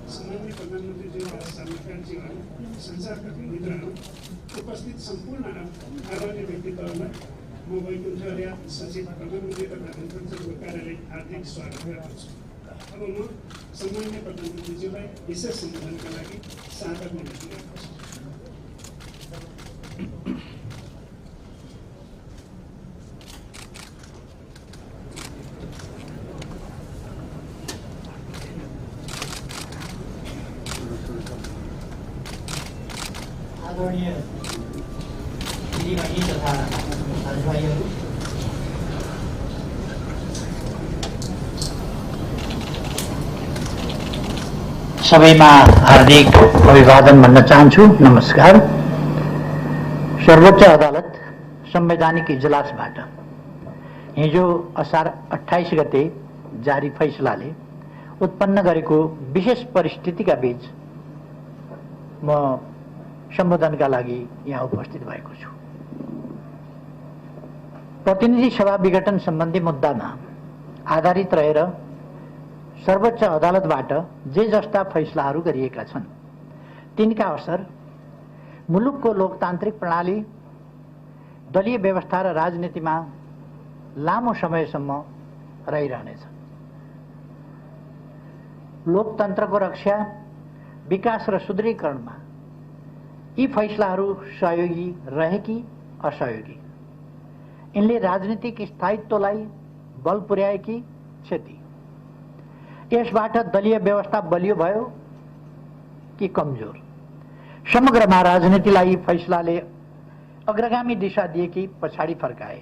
सम्माननीय प्रधानमन्त्रीज्यू भारत सरकारजी अनि संसारका मित्रहरू, उपस्थित सम्पूर्ण आदरणीय व्यक्तित्वहरूलाई म वैकुण्ठ आर्य सचिव प्रधानमन्त्री तथा गणतन्त्रको कार्यालय हार्दिक स्वागत गर्दछु। अब म सम्माननीय प्रधानमन्त्रीज्यूलाई विशेष सम्बोधनका लागि स्वागत निवेदन गर्दछु। आदरणीय दिदीबहिनी तथा दाजुभाइहरू, सबैमा हार्दिक अभिवादन भन्न चाहन्छु। नमस्कार। सर्वोच्च अदालत संवैधानिक इजलासबाट हिजो असार 28 गते जारी फैसलाले उत्पन्न गरेको विशेष परिस्थितिका बीच म सम्बोधनका लागि यहाँ उपस्थित भएको छु। प्रतिनिधि सभा विघटन सम्बन्धी मुद्दामा आधारित रहेर सर्वोच्च अदालतबाट जे जस्ता फैसलाहरू गरिएका छन् तिनका असर मुलुकको लोकतान्त्रिक प्रणाली, दलीय व्यवस्था र राजनीतिमा लामो समयसम्म रहिरहनेछ। लोकतन्त्रको रक्षा, विकास र सुदृढीकरणमा यी फैसलाहरू सहयोगी रहे कि असहयोगी, यिनले राजनीतिक स्थायित्वलाई बल पुर्याए कि क्षति, यसबाट दलीय व्यवस्था बलियो भयो कि कमजोर, समग्रमा राजनीतिलाई फैसलाले अग्रगामी दिशा दिए कि पछाडि फर्काए,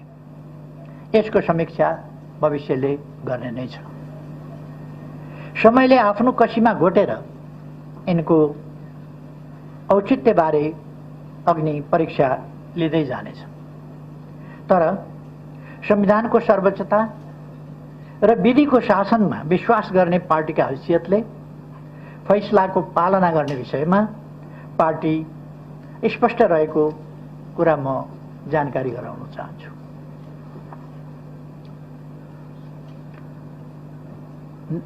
यसको समीक्षा भविष्यले गर्ने नै छ। समयले आफ्नो कसीमा घोटेर यिनको औचित्यबारे अग्नि परीक्षा लिँदै जानेछ। तर संविधानको सर्वोच्चता र विधिको शासनमा विश्वास गर्ने पार्टीका हैसियतले फैसलाको पालना गर्ने विषयमा पार्टी स्पष्ट रहेको कुरा म जानकारी गराउन चाहन्छु।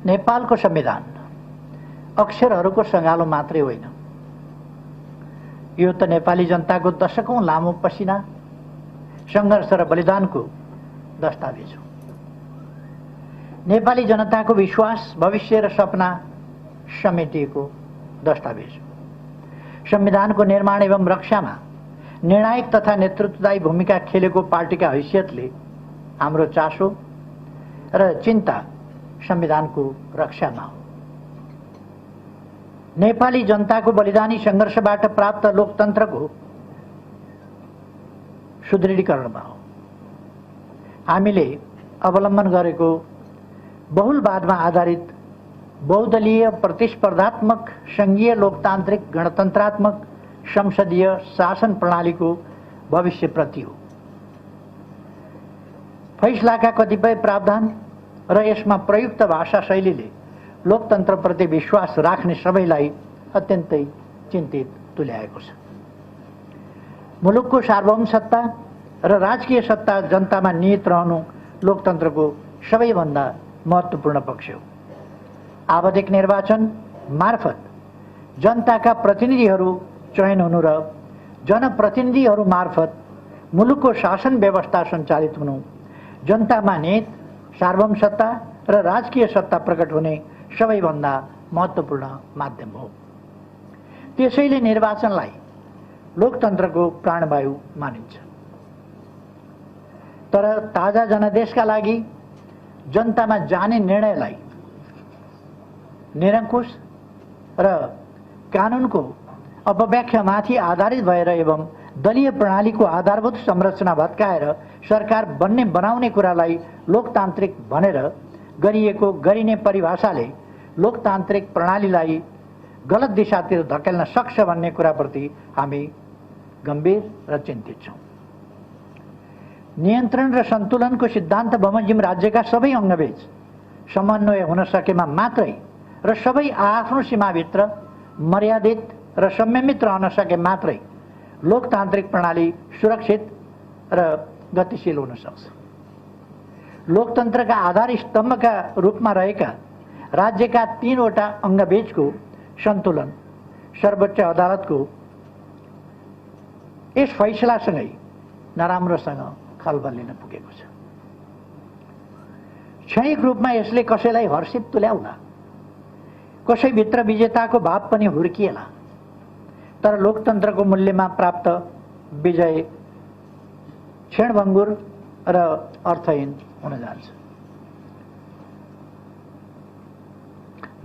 नेपालको संविधान अक्षरहरूको सँगालो मात्रै होइन, यो त नेपाली जनताको दशकौं लामो पसिना, संघर्ष र बलिदानको दस्तावेज हो। नेपाली जनताको विश्वास, भविष्य र सपना समेटिएको दस्तावेज हो। संविधानको निर्माण एवं रक्षामा निर्णायक तथा नेतृत्वदायी भूमिका खेलेको पार्टीका हैसियतले हाम्रो चासो र चिन्ता संविधानको रक्षामा हो। नेपाली जनताको बलिदानी संघर्षबाट प्राप्त लोकतन्त्रको सुदृढीकरणमा हो। हामीले अवलम्बन गरेको बहुलवादमा आधारित बहुदलीय प्रतिस्पर्धात्मक संघीय लोकतान्त्रिक गणतन्त्रात्मक संसदीय शासन प्रणालीको भविष्यप्रति हो। फैसलाका कतिपय प्रावधान र यसमा प्रयुक्त भाषा शैलीले लोकतन्त्रप्रति विश्वास राख्ने सबैलाई अत्यन्तै चिन्तित तुल्याएको छ। मुलुकको सार्वभौम सत्ता र राजकीय सत्ता जनतामा निहित रहनु लोकतन्त्रको सबैभन्दा महत्त्वपूर्ण पक्ष हो। आवधिक निर्वाचन मार्फत जनताका प्रतिनिधिहरू चयन हुनु र जनप्रतिनिधिहरू मार्फत मुलुकको शासन व्यवस्था सञ्चालित हुनु जनतामा निहित सार्वभौम सत्ता र राजकीय सत्ता प्रकट हुने सबैभन्दा महत्त्वपूर्ण माध्यम हो। त्यसैले निर्वाचनलाई लोकतन्त्रको प्राणवायु मानिन्छ। तर ताजा जनादेशका लागि जनतामा जाने निर्णयलाई निरङ्कुश र कानुनको अपव्याख्यामाथि आधारित भएर एवं दलीय प्रणालीको आधारभूत संरचना भत्काएर सरकार बनाउने कुरालाई लोकतान्त्रिक भनेर गरिएको गरिने परिभाषाले लोकतान्त्रिक प्रणालीलाई गलत दिशातिर धकेल्न सक्छ भन्ने कुराप्रति हामी गम्भीर र चिन्तित छौँ। नियन्त्रण र सन्तुलनको सिद्धान्त बमोजिम राज्यका सबै अङ्गबीच समन्वय हुन सकेमा मात्रै र सबै आफ्नो सीमाभित्र मर्यादित र संयमित रहन सके मात्रै लोकतान्त्रिक प्रणाली सुरक्षित र गतिशील हुन सक्छ। लोकतन्त्रका आधार स्तम्भका रूपमा रहेका राज्यका 3वटा अङ्गबीचको सन्तुलन सर्वोच्च अदालतको यस फैसलासँगै नराम्रोसँग खलबलिन पुगेको छ। क्षणिक रूपमा यसले कसैलाई हर्षित तुल्याउला, कसैभित्र विजेताको भाव पनि हुर्किएला, तर लोकतन्त्रको मूल्यमा प्राप्त विजय क्षणभङ्गुर र अर्थहीन हुन जान्छ।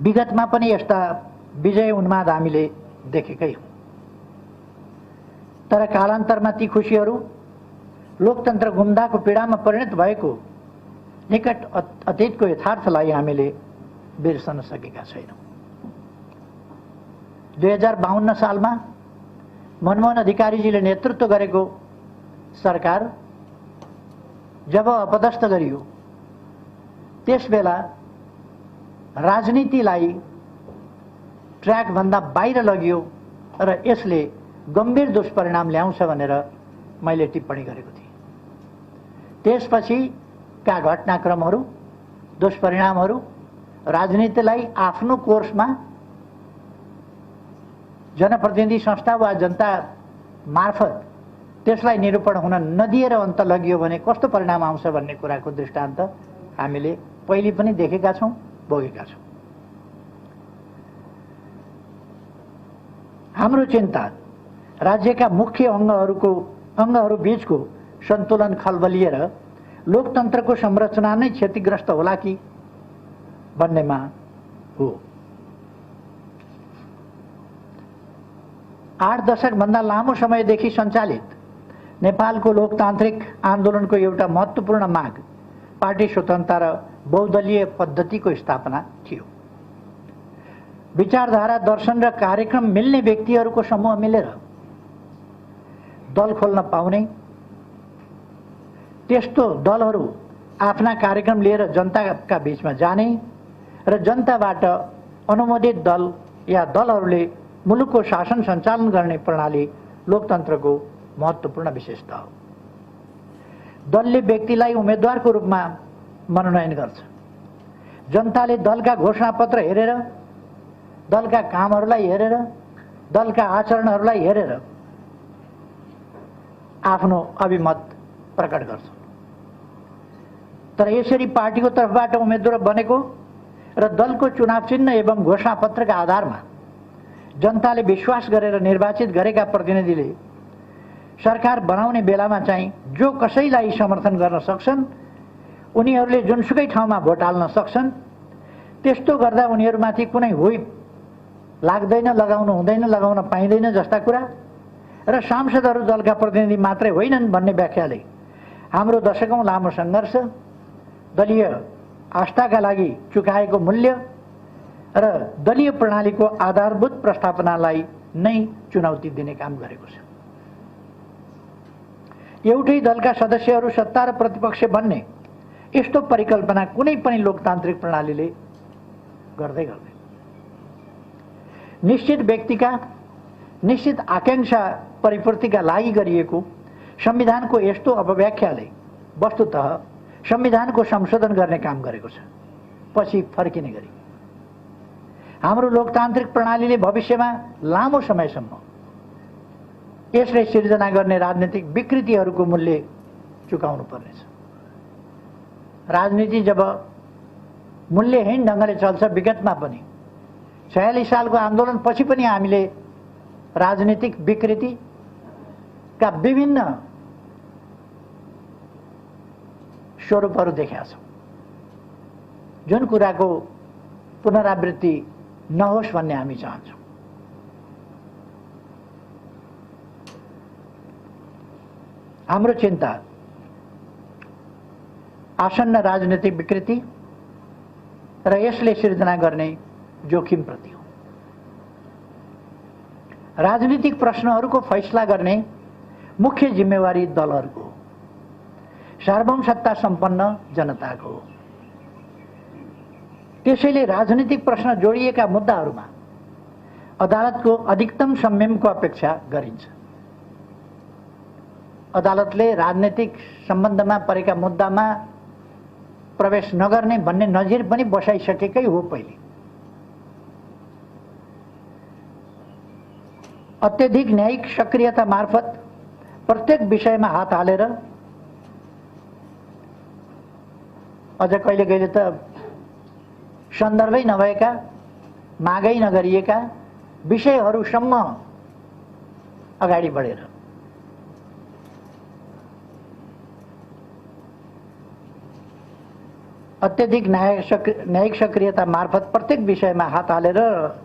विगतमा पनि यस्ता विजय उन्माद हामीले देखेकै हौँ, तर कालान्तरमा ती खुसीहरू लोकतन्त्र गुम्दाको पीडामा परिणत भएको निकट अतीतको यथार्थलाई हामीले बिर्सन सकेका छैनौँ। 2052 सालमा मनमोहन अधिकारीजीले नेतृत्व गरेको सरकार जब अपदस्थ गरियो, त्यसबेला राजनीतिलाई ट्र्याकभन्दा बाहिर लगियो र यसले गम्भीर दुष्परिणाम ल्याउँछ भनेर मैले टिप्पणी गरेको थिएँ। त्यसपछिका घटनाक्रमहरू, दुष्परिणामहरू राजनीतिलाई आफ्नो कोर्समा जनप्रतिनिधि संस्था वा जनता मार्फत त्यसलाई निरूपण हुन नदिएर अन्त लगियो भने कस्तो परिणाम आउँछ भन्ने कुराको दृष्टान्त हामीले पहिले पनि देखेका छौँ, भोगेका छौँ। हाम्रो चिन्ता राज्यका मुख्य अङ्गहरू बीचको सन्तुलन खलबलिएर लोकतन्त्रको संरचना नै क्षतिग्रस्त होला कि भन्नेमा हो। 8 दशकभन्दा लामो समयदेखि सञ्चालित नेपालको लोकतान्त्रिक आन्दोलनको एउटा महत्त्वपूर्ण माग पार्टी स्वतन्त्रता र बहुदलीय पद्धतिको स्थापना थियो। विचारधारा, दर्शन र कार्यक्रम मिल्ने व्यक्तिहरूको समूह मिलेर दल खोल्न पाउने, त्यस्तो दलहरू आफ्ना कार्यक्रम लिएर जनताका बीचमा जाने र जनताबाट अनुमोदित दल या दलहरूले मुलुकको शासन सञ्चालन गर्ने प्रणाली लोकतन्त्रको महत्त्वपूर्ण विशेषता हो। दलले व्यक्तिलाई उम्मेदवारको रूपमा मनोनयन गर्छ। जनताले दलका घोषणापत्र हेरेर, दलका कामहरूलाई हेरेर, दलका आचरणहरूलाई हेरेर आफ्नो अभिमत प्रकट गर्छ। तर यसरी पार्टीको तर्फबाट उम्मेदवार बनेको र दलको चुनाव चिन्ह एवं घोषणापत्रका आधारमा जनताले विश्वास गरेर निर्वाचित गरेका प्रतिनिधिले सरकार बनाउने बेलामा चाहिँ जो कसैलाई समर्थन गर्न सक्छन्, उनीहरूले जुनसुकै ठाउँमा भोट हाल्न सक्छन्। त्यस्तो गर्दा उनीहरूमाथि कुनै हुइप लाग्दैन, लगाउनु हुँदैन, लगाउन पाइँदैन जस्ता कुरा र सांसदहरू दलका प्रतिनिधि मात्रै होइनन् भन्ने व्याख्याले हाम्रो दशकौं लामो सङ्घर्ष, दलीय आस्थाका लागि चुकाएको मूल्य र दलीय प्रणालीको आधारभूत प्रस्थापनालाई नै चुनौती दिने काम गरेको छ। एउटै दलका सदस्यहरू सत्ता र प्रतिपक्ष बन्ने यस्तो परिकल्पना कुनै पनि लोकतान्त्रिक प्रणालीले गर्दै गर्दैन। निश्चित व्यक्तिका निश्चित आकांक्षा परिपूर्तिका लागि गरिएको संविधानको यस्तो अपव्याख्याले वस्तुतः संविधानको संशोधन गर्ने काम गरेको छ, पछि फर्किने गरी। हाम्रो लोकतान्त्रिक प्रणालीले भविष्यमा लामो समयसम्म यसले सिर्जना गर्ने राजनीतिक विकृतिहरूको मूल्य चुकाउनु पर्नेछ। राजनीति जब मूल्यहीन ढङ्गले चल्छ, विगतमा पनि 46 सालको आन्दोलन पछि पनि हामीले राजनीतिक विकृतिका विभिन्न स्वरूपहरू देखेका छौँ, जुन कुराको पुनरावृत्ति नहोस् भन्ने हामी चाहन्छौँ। हाम्रो चिन्ता आसन्न राजनीतिक विकृति र यसले सिर्जना गर्ने जोखिमप्रति हो। राजनीतिक प्रश्नहरूको फैसला गर्ने मुख्य जिम्मेवारी दलहरूको हो, सार्वभौम सत्ता सम्पन्न जनताको हो। त्यसैले राजनीतिक प्रश्न जोडिएका मुद्दाहरूमा अदालतको अधिकतम संयमको अपेक्षा गरिन्छ। अदालतले राजनीतिक सम्बन्धमा परेका मुद्दामा प्रवेश नगर्ने भन्ने नजिर पनि बसाइसकेकै हो पहिले। अत्यधिक न्यायिक सक्रियता मार्फत प्रत्येक विषयमा हात हालेर अझ कहिले कहिले त सन्दर्भै नभएका मागै नगरिएका विषयहरूसम्म अगाडि बढेर अत्यधिक न्यायिक सक्रियता मार्फत प्रत्येक विषयमा हात हालेर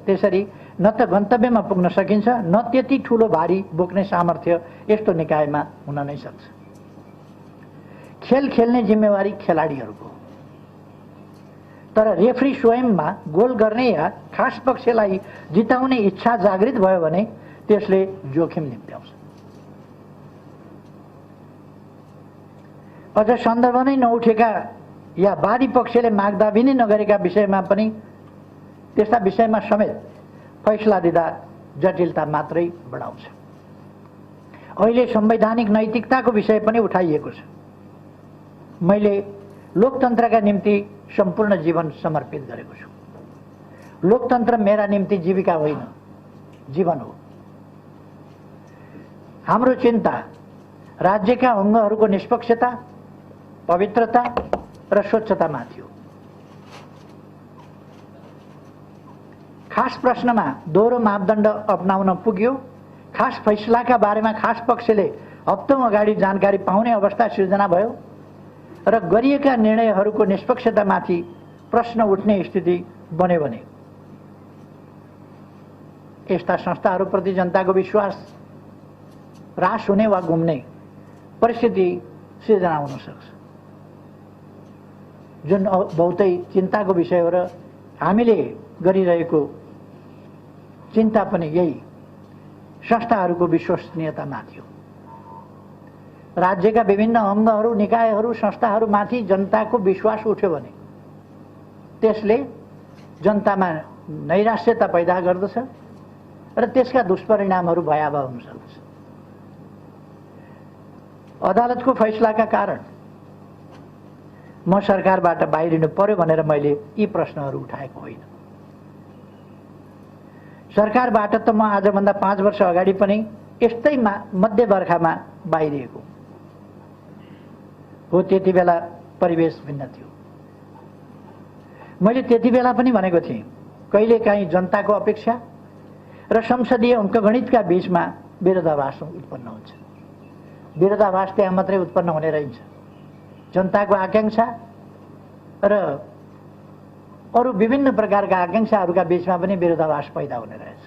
त्यसरी न त गन्तव्यमा पुग्न सकिन्छ न त्यति ठूलो भारी बोक्ने सामर्थ्य यस्तो निकायमा हुन नै सक्छ। खेल खेल्ने जिम्मेवारी खेलाडीहरूको, तर रेफ्री स्वयंमा गोल गर्ने या खास पक्षलाई जिताउने इच्छा जागृत भयो भने त्यसले जोखिम निम्त्याउँछ। अझ सन्दर्भ नै नउठेका या वादी पक्षले मागदाबी नै नगरेका विषयमा पनि त्यस्ता विषयमा समेत फैसला दिँदा जटिलता मात्रै बढाउँछ। अहिले संवैधानिक नैतिकताको विषय पनि उठाइएको छ। मैले लोकतन्त्रका निम्ति सम्पूर्ण जीवन समर्पित गरेको छु। लोकतन्त्र मेरा निम्ति जीविका होइन, जीवन हो। हाम्रो चिन्ता राज्यका अङ्गहरूको निष्पक्षता, पवित्रता र स्वच्छतामाथि हो। खास प्रश्नमा दोहोरो मापदण्ड अपनाउन पुग्यो। खास फैसलाका बारेमा खास पक्षले हप्तौं अगाडि जानकारी पाउने अवस्था सिर्जना भयो र गरिएका निर्णयहरूको निष्पक्षतामाथि प्रश्न उठ्ने स्थिति बन्यो भने यस्ता संस्थाहरूप्रति जनताको विश्वास ह्रास हुने वा गुम्ने परिस्थिति सिर्जना हुन सक्छ, जुन बहुतै चिन्ताको विषय हो। र हामीले गरिरहेको चिन्ता पनि यही संस्थाहरूको विश्वसनीयतामाथि हो। राज्यका विभिन्न अङ्गहरू, निकायहरू, संस्थाहरूमाथि जनताको विश्वास उठ्यो भने त्यसले जनतामा नैराश्यता पैदा गर्दछ र त्यसका दुष्परिणामहरू भयावह हुन सक्दछ। अदालतको फैसलाका कारण म सरकारबाट बाहिरिनु पर्यो भनेर मैले यी प्रश्नहरू उठाएको होइन। सरकारबाट त म आजभन्दा 5 वर्ष अगाडि पनि यस्तै मध्य बर्खामा बाहिरिएको हो। त्यति बेला परिवेश भिन्न थियो। मैले त्यति बेला पनि भनेको थिएँ, कहिलेकाहीँ जनताको अपेक्षा र संसदीय अङ्कगणितका बीचमा विरोधाभास उत्पन्न हुन्छ। विरोधाभास त्यहाँ मात्रै उत्पन्न हुने रहन्छ। जनताको आकांक्षा र अरू विभिन्न प्रकारका आकांक्षाहरूका बीचमा पनि विरोधाभास पैदा हुने रहेछ।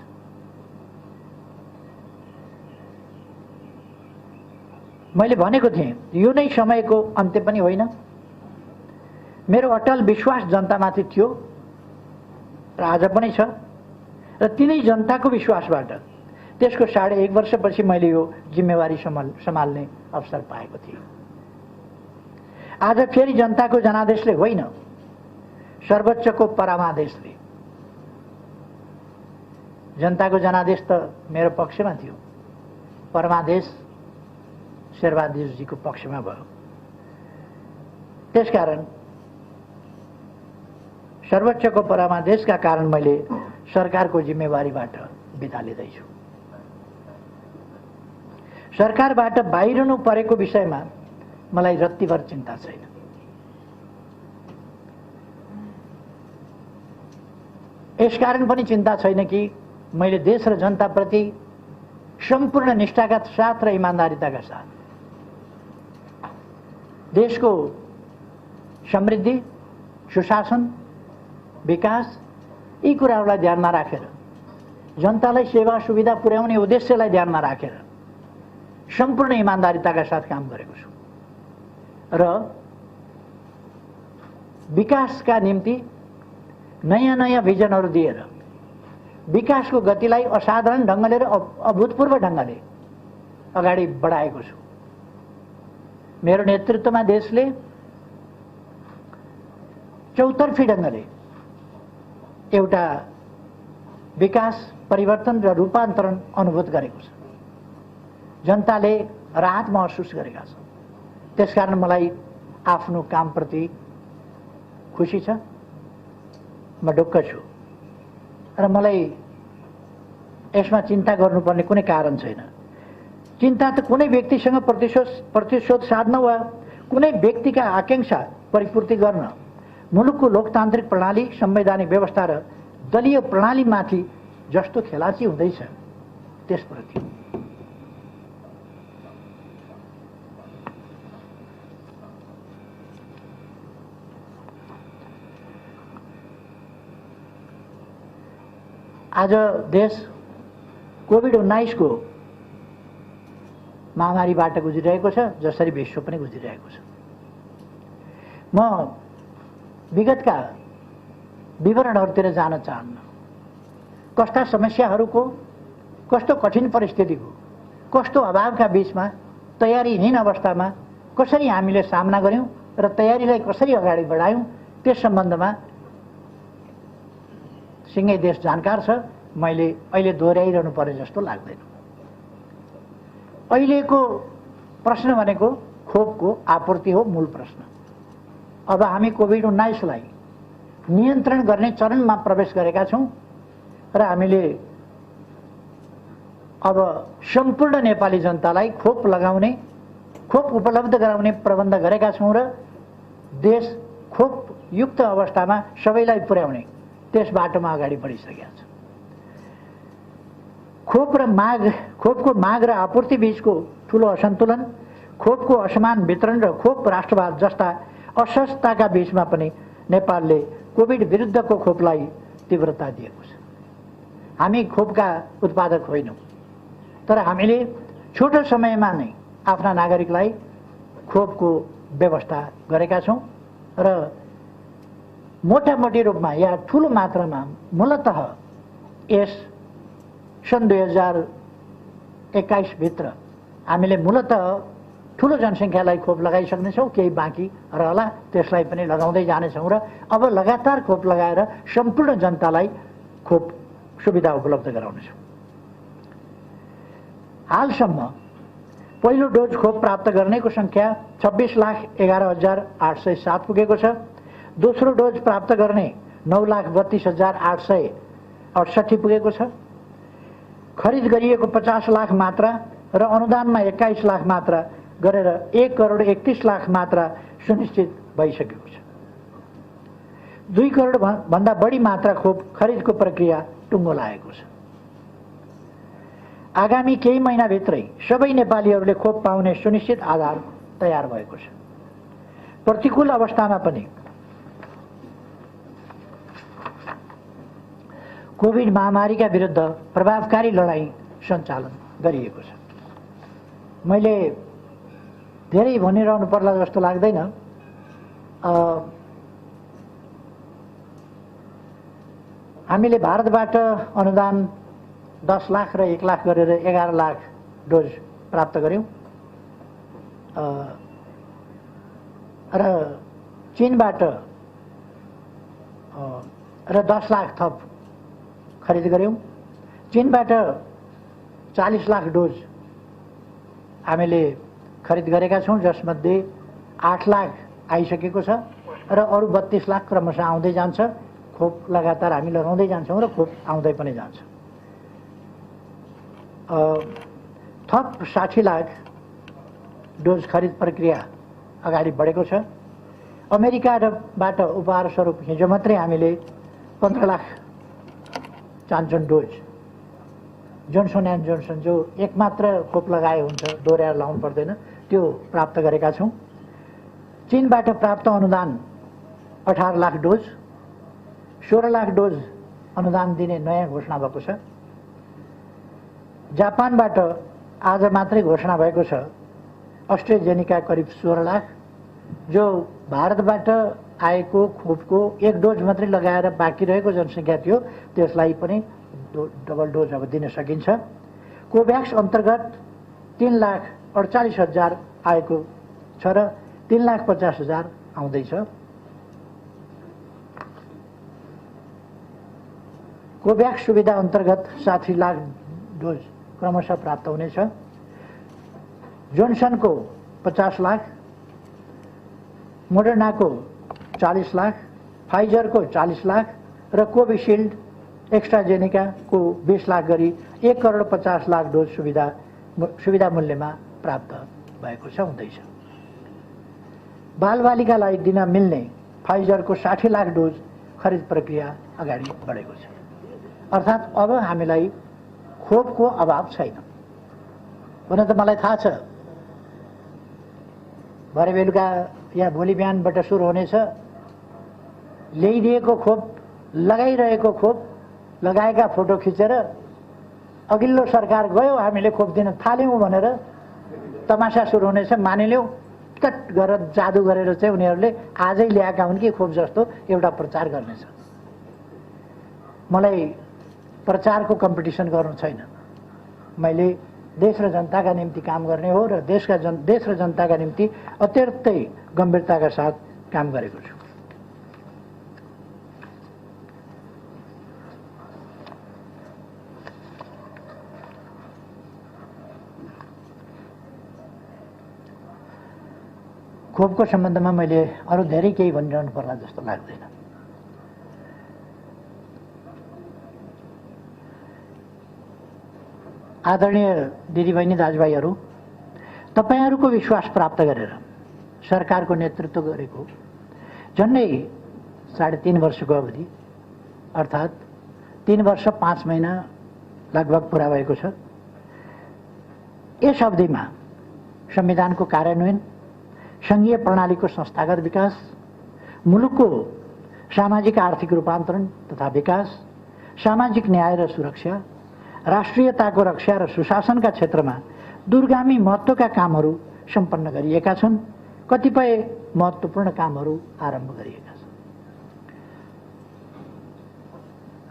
मैले भनेको थिएँ, यो नै समयको अन्त्य पनि होइन। मेरो अटल विश्वास जनतामाथि थियो र आज पनि छ र तिनै जनताको विश्वासबाट त्यसको 1.5 वर्षपछि मैले यो जिम्मेवारी सम्हाल्ने अवसर पाएको थिएँ। आज फेरि जनताको जनादेशले होइन, सर्वोच्चको परमादेशले। जनताको जनादेश त मेरो पक्षमा थियो, परमादेश शेरबहादुरजीको पक्षमा भयो। त्यसकारण सर्वोच्चको परमादेशका कारण मैले सरकारको जिम्मेवारीबाट बिदा लिँदैछु। सरकारबाट बाहिरिनु परेको विषयमा मलाई रत्तिभर चिन्ता छैन। यसकारण पनि चिन्ता छैन कि मैले देश र जनताप्रति सम्पूर्ण निष्ठाका साथ र इमान्दारिताका साथ देशको समृद्धि, सुशासन, विकास यी कुराहरूलाई ध्यानमा राखेर, जनतालाई सेवा सुविधा पुर्याउने उद्देश्यलाई ध्यानमा राखेर सम्पूर्ण इमान्दारिताका साथ काम गरेको छु र विकासका निम्ति नयाँ नयाँ भिजनहरू दिएर विकासको गतिलाई असाधारण ढङ्गले र अभूतपूर्व ढङ्गले अगाडि बढाएको छु। मेरो नेतृत्वमा देशले चौतर्फी ढङ्गले एउटा विकास, परिवर्तन र रूपान्तरण अनुभूत गरेको छ। जनताले राहत महसुस गरेका छन्। त्यसकारण मलाई आफ्नो कामप्रति खुसी छ, म ढुक्क छु र मलाई यसमा चिन्ता गर्नुपर्ने कुनै कारण छैन। चिन्ता त कुनै व्यक्तिसँग प्रतिशोध साध्न वा कुनै व्यक्तिका आकांक्षा परिपूर्ति गर्न मुलुकको लोकतान्त्रिक प्रणाली, संवैधानिक व्यवस्था र दलीय प्रणालीमाथि जस्तो खेलाची हुँदैछ त्यसप्रति। आज देश कोभिड-19 को महामारीबाट गुज्रिरहेको छ, जसरी विश्व पनि गुज्रिरहेको छ। म विगतका विवरणहरूतिर जान चाहन्न। कस्ता समस्याहरूको, कस्तो कठिन परिस्थितिको, कस्तो अभावका बीचमा, तयारीहीन अवस्थामा कसरी हामीले सामना गर्यौं र तयारीलाई कसरी अगाडि बढायौं त्यस सम्बन्धमा सिंगै देश जानकार छ। मैले अहिले दोहोऱ्याइरहनु पर्ने जस्तो लाग्दैन। अहिलेको प्रश्न भनेको खोपको आपूर्ति हो मूल प्रश्न। अब हामी कोभिड-19 लाई नियन्त्रण गर्ने चरणमा प्रवेश गरेका छौं र हामीले अब सम्पूर्ण नेपाली जनतालाई खोप लगाउने, खोप उपलब्ध गराउने प्रबन्ध गरेका छौं र देश खोप युक्त अवस्थामा सबैलाई पुर्याउने त्यस बाटोमा अगाडि बढिसकेका छ। खोपको माग र आपूर्ति बीचको ठूलो असन्तुलन, खोपको असमान वितरण र खोप राष्ट्रवाद जस्ता असहजताका बीचमा पनि नेपालले कोभिड विरुद्धको खोपलाई तीव्रता दिएको छ। हामी खोपका उत्पादक होइनौं, तर हामीले छोटो समयमा नै आफ्ना नागरिकलाई खोपको व्यवस्था गरेका छौं र मोटामोटी रूपमा या ठूलो मात्रामा मूलतः यस सन् 2021 भित्र हामीले मूलतः ठूलो जनसङ्ख्यालाई खोप लगाइसक्नेछौँ। केही बाँकी रहला, त्यसलाई पनि लगाउँदै जानेछौँ र अब लगातार खोप लगाएर सम्पूर्ण जनतालाई खोप सुविधा उपलब्ध गराउनेछौँ। हालसम्म पहिलो डोज खोप प्राप्त गर्नेको संख्या 26,11,807 पुगेको छ। दोस्रो डोज प्राप्त गर्ने 9,32,868 पुगेको छ। खरिद गरिएको 50 लाख मात्रा र अनुदानमा 21 लाख मात्रा गरेर 1,31,00,000 मात्रा सुनिश्चित भइसकेको छ। 2 करोड भन्दा बढी मात्रा खोप खरिदको प्रक्रिया टुङ्गो लागेको छ। आगामी केही महिनाभित्रै सबै नेपालीहरूले खोप पाउने सुनिश्चित आधार तयार भएको छ। प्रतिकूल अवस्थामा पनि कोभिड महामारीका विरुद्ध प्रभावकारी लडाईँ सञ्चालन गरिएको छ। मैले धेरै भनिरहनु पर्ला जस्तो लाग्दैन। हामीले भारतबाट अनुदान 10 लाख र 1 लाख गरेर 11 लाख डोज प्राप्त गर्यौं र चीनबाट र 10 लाख थप खरिद गर्यौं। चीनबाट 40 लाख डोज हामीले खरिद गरेका छौं, जसमध्ये 8 लाख आइसकेको छ र अरु 32 लाख क्रमशः आउँदै जान्छ। खोप लगातार हामी लगाउँदै जान्छौं र खोप आउँदै पनि जान्छ। थप 60 लाख डोज खरिद प्रक्रिया अगाडि बढेको छ। अमेरिकाबाट उपहार स्वरूप हिजो मात्रै हामीले 15 लाख चान्चन डोज जोन्सन एन्ड जोन्सन जो एक मात्र खोप लगाए हुन्छ, दोहोऱ्याएर लाउनु पर्दैन, त्यो प्राप्त गरेका छौं। चीनबाट प्राप्त अनुदान 18 लाख डोज, 16 लाख डोज अनुदान दिने नयाँ घोषणा भएको छ। जापानबाट आज मात्रै घोषणा भएको छ अस्ट्रेजेनिका करिब 16 लाख, जो भारतबाट आएको खोपको 1 डोज मात्रै लगाएर बाँकी रहेको जनसङ्ख्या थियो, त्यसलाई पनि डबल डोज अब दिन सकिन्छ। कोभ्याक्स अन्तर्गत 3,48,000 आएको छ र 3,50,000 आउँदैछ। कोभ्याक्स सुविधा अन्तर्गत 60 लाख डोज क्रमशः प्राप्त हुनेछ। जोन्सनको 50 लाख, मोडर्नाको 40 लाख, फाइजरको 40 लाख र कोभिशिल्ड एक्स्ट्राजेनेकाको 20 लाख गरी 1,50,00,000 डोज सुविधा मूल्यमा प्राप्त भएको छ हुँदैछ। बालबालिकालाई दिन मिल्ने फाइजरको 60 लाख डोज खरिद प्रक्रिया अगाडि बढेको छ। अर्थात् अब हामीलाई खोपको अभाव छैन। हुन त मलाई थाहा छ भरे बेलुका या भोलि बिहानबाट सुरु हुनेछ, ल्याइदिएको खोप, लगाइरहेको खोप, लगाएका फोटो खिचेर अघिल्लो सरकार गयो हामीले खोप दिन थाल्यौँ भनेर तमासा सुरु हुनेछ। मानिलिउँ कट गरेर जादु गरेर चाहिँ उनीहरूले आजै ल्याएका हुन् कि खोप जस्तो एउटा प्रचार गर्नेछ। मलाई प्रचारको कम्पिटिसन गर्नु छैन। मैले देश र जनताका निम्ति काम गर्ने हो र देश र जनताका निम्ति अत्यन्तै गम्भीरताका साथ काम गरेको छु। खोपको सम्बन्धमा मैले अरू धेरै केही भनिरहनु पर्ला जस्तो लाग्दैन। आदरणीय दिदीबहिनी दाजुभाइहरू, तपाईहरूको विश्वास प्राप्त गरेर सरकारको नेतृत्व गरेको झन्डै 3.5 वर्षको अवधि, अर्थात् 3 वर्ष 5 महिना लगभग पुरा भएको छ। यस अवधिमा संविधानको कार्यान्वयन, संघीय प्रणालीको संस्थागत विकास, मुलुकको सामाजिक आर्थिक रूपान्तरण तथा विकास, सामाजिक न्याय र सुरक्षा, राष्ट्रियताको रक्षा र सुशासनका क्षेत्रमा दूरगामी महत्त्वका कामहरू सम्पन्न गरिएका छन्। कतिपय महत्त्वपूर्ण कामहरू आरम्भ गरिएका छन्।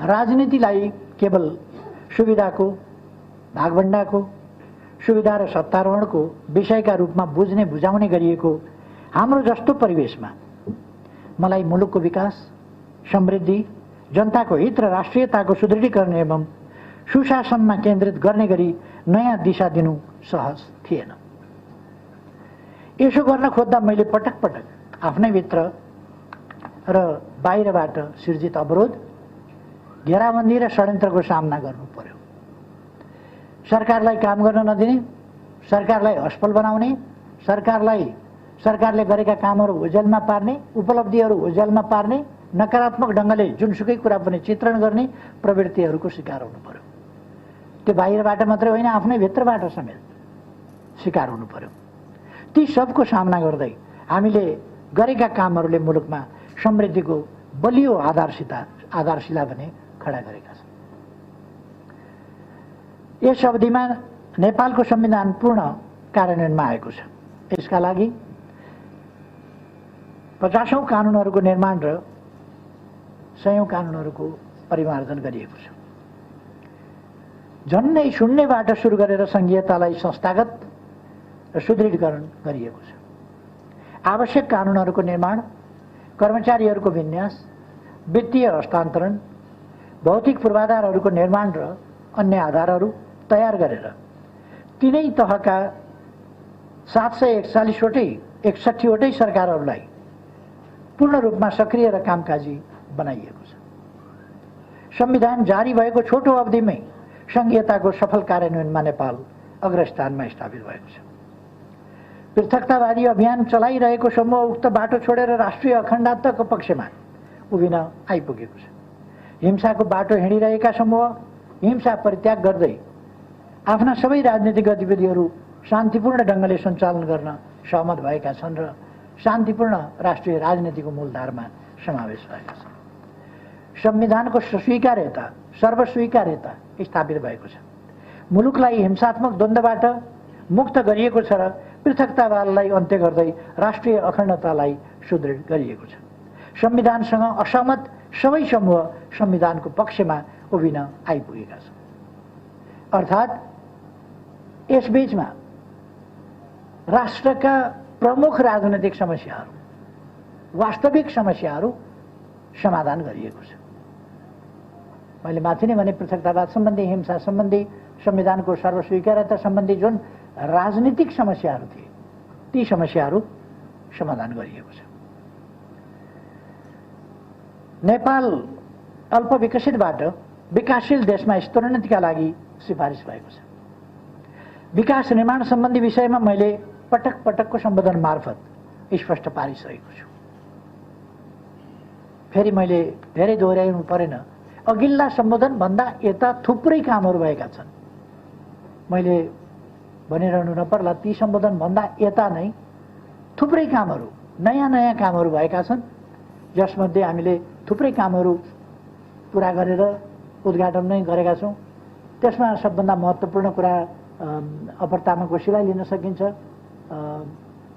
राजनीतिलाई केवल सुविधाको, भागभण्डाको, सुविधा र सत्तारोहणको विषयका रूपमा बुझ्ने बुझाउने गरिएको हाम्रो जस्तो परिवेशमा मलाई मुलुकको विकास, समृद्धि, जनताको हित र राष्ट्रियताको सुदृढीकरण एवं सुशासनमा केन्द्रित गर्ने गरी नयाँ दिशा दिनु सहज थिएन। यसो गर्न खोज्दा मैले पटक पटक आफ्नै भित्र र बाहिरबाट सिर्जित अवरोध, घेराबन्दी र षड्यन्त्रको सामना गर्नु पर्यो। सरकारलाई काम गर्न नदिने, सरकारलाई असफल बनाउने, सरकारले गरेका कामहरू ओझेलमा पार्ने, उपलब्धिहरू ओझेलमा पार्ने, नकारात्मक ढङ्गले जुनसुकै कुरा पनि चित्रण गर्ने प्रवृत्तिहरूको शिकार हुनु पर्यो। त्यो बाहिरबाट मात्रै होइन, आफ्नै भित्रबाट समेत शिकार हुनु पर्यो। ती सबको सामना गर्दै हामीले गरेका कामहरूले मुलुकमा समृद्धिको बलियो आधारशिला भने खडा गरेका छन्। यस अवधिमा नेपालको संविधान पूर्ण कार्यान्वयनमा आएको छ। यसका लागि 50औं कानुनहरूको निर्माण र 100औं कानुनहरूको परिमार्जन गरिएको छ। झन्डै शून्यबाट सुरु गरेर संघीयतालाई संस्थागत र सुदृढीकरण गरिएको छ। आवश्यक कानुनहरूको निर्माण, कर्मचारीहरूको विन्यास, वित्तीय हस्तान्तरण, भौतिक पूर्वाधारहरूको निर्माण र अन्य आधारहरू तयार गरेर तीनै तहका 761वटै सरकारहरूलाई पूर्ण रूपमा सक्रिय र कामकाजी बनाइएको छ। संविधान जारी भएको छोटो अवधिमै संघीयताको सफल कार्यान्वयनमा नेपाल अग्रस्थानमा स्थापित भएको छ। पृथकतावादी अभियान चलाइरहेको समूह उक्त बाटो छोडेर राष्ट्रिय अखण्डताको पक्षमा उभिन आइपुगेको छ। हिंसाको बाटो हिँडिरहेका समूह हिंसा परित्याग गर्दै आफ्ना सबै राजनीतिक गतिविधिहरू शान्तिपूर्ण ढङ्गले सञ्चालन गर्न सहमत भएका छन् र शान्तिपूर्ण राष्ट्रिय राजनीतिको मूलधारमा समावेश भएका छन्। संविधानको स्वीकार्यता, सर्वस्वीकार्यता स्थापित भएको छ। मुलुकलाई हिंसात्मक द्वन्द्वबाट मुक्त गरिएको छ र पृथकतावादलाई अन्त्य गर्दै राष्ट्रिय अखण्डतालाई सुदृढ गरिएको छ। संविधानसँग असहमत सबै समूह संविधानको पक्षमा उभिन आइपुगेका छन्। अर्थात् यसबीचमा राष्ट्रका प्रमुख राजनैतिक समस्याहरू, वास्तविक समस्याहरू समाधान गरिएको छ। मैले माथि नै भने पृथकतावाद सम्बन्धी, हिंसा सम्बन्धी, संविधानको सर्वस्वीकार्यता सम्बन्धी जुन राजनीतिक समस्याहरू थिए ती समस्याहरू समाधान गरिएको छ। नेपाल अल्पविकसितबाट विकासशील देशमा स्तरोन्नतिका लागि सिफारिस भएको छ। विकास निर्माण सम्बन्धी विषयमा मैले पटक पटकको सम्बोधन मार्फत स्पष्ट पारिसकेको छु। फेरि मैले धेरै दोहोऱ्याउनु परेन, अघिल्ला सम्बोधन भन्दा यता थुप्रै कामहरू भएका छन्। मैले भनिरहनु नपर्ला, ती सम्बोधन भन्दा यता नै थुप्रै कामहरू, नयाँ नयाँ कामहरू भएका छन्, जसमध्ये हामीले थुप्रै कामहरू पुरा गरेर उद्घाटन नै गरेका छौँ। त्यसमा सबभन्दा महत्त्वपूर्ण कुरा अपर तामाङ कोशीलाई लिन सकिन्छ।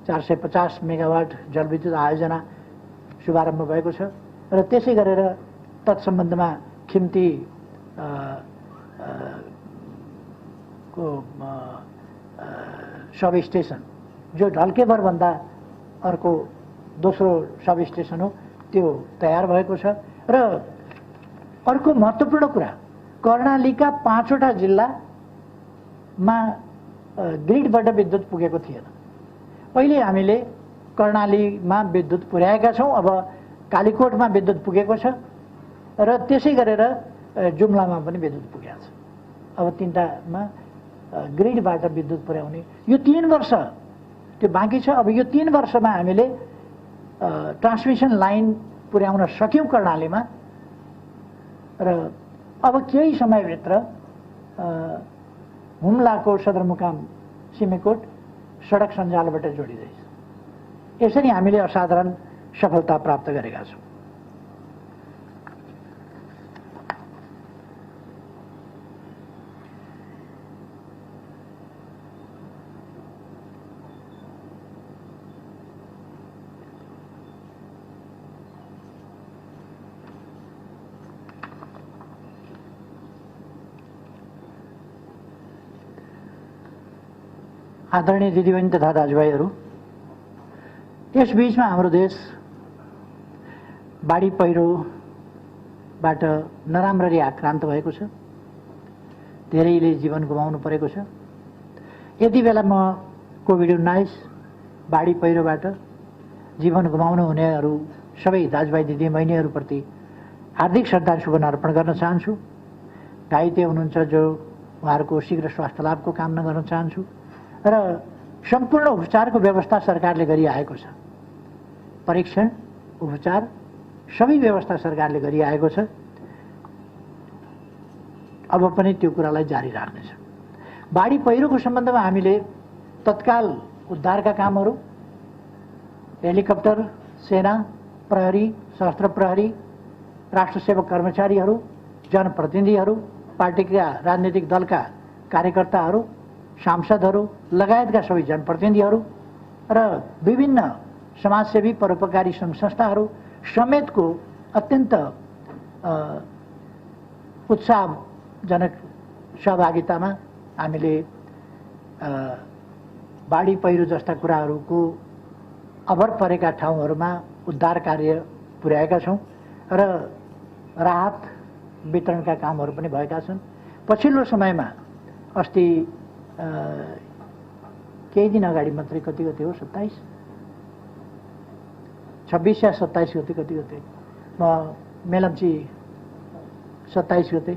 450 मेगावाट जलविद्युत आयोजना शुभारम्भ भएको छ र त्यसै गरेर तत्सम्बन्धमा खिम्ती को सब स्टेसन जो ढल्केभरभन्दा अर्को दोस्रो सब स्टेसन हो, त्यो तयार भएको छ। र अर्को महत्त्वपूर्ण कुरा, कर्णालीका 5वटा जिल्लामा ग्रिडबाट विद्युत पुगेको थिएन। पहिले हामीले कर्णालीमा विद्युत पुर्याएका छौँ, अब कालीकोटमा विद्युत पुगेको छ र त्यसै गरेर जुम्लामा पनि विद्युत पुगेको छ। अब 3टामा ग्रिडबाट विद्युत पुर्याउने यो 3 वर्ष त्यो बाँकी छ। अब यो 3 वर्षमा हामीले ट्रान्समिसन लाइन पुर्याउन सक्यौँ कर्णालीमा र अब केही समयभित्र हुम्लाको सदरमुकाम सिमेकोट सडक सञ्जालबाट जोडिँदैछ। यसरी हामीले असाधारण सफलता प्राप्त गरेका छौँ। आदरणीय दिदीबहिनी तथा दाजुभाइहरू, यस बीचमा हाम्रो देश बाढी पहिरोबाट नराम्ररी आक्रान्त भएको छ। धेरैले जीवन गुमाउनु परेको छ। यति बेला म कोभिड-19 बाढी पहिरोबाट जीवन गुमाउनु हुनेहरू सबै दाजुभाइ दिदीबहिनीहरूप्रति हार्दिक श्रद्धा सुमन अर्पण गर्न चाहन्छु। घाइते हुनुहुन्छ जो, उहाँहरूको शीघ्र स्वास्थ्य लाभको कामना गर्न चाहन्छु र सम्पूर्ण उपचारको व्यवस्था सरकारले गरिआएको छ। परीक्षण, उपचार सबै व्यवस्था सरकारले गरिआएको छ। अब पनि त्यो कुरालाई जारी राख्नेछ। बाढी पहिरोको सम्बन्धमा हामीले तत्काल उद्धारका कामहरू, हेलिकप्टर, सेना, प्रहरी, सशस्त्र प्रहरी, राष्ट्रसेवक कर्मचारीहरू, जनप्रतिनिधिहरू, पार्टीका राजनीतिक दलका कार्यकर्ताहरू, सांसदहरू लगायतका सबै जनप्रतिनिधिहरू र विभिन्न समाजसेवी परोपकारी सङ्घ संस्थाहरू समेतको अत्यन्त उत्साहजनक सहभागितामा हामीले बाढी पहिरो जस्ता कुराहरूको अभर परेका ठाउँहरूमा उद्धार कार्य पुर्याएका छौँ र राहत वितरणका कामहरू पनि भएका छन्। पछिल्लो समयमा अस्ति केही दिन अगाडि मात्रै, कति गते हो, 26 या 27 गते, कति गते म मेलम्ची 27 गते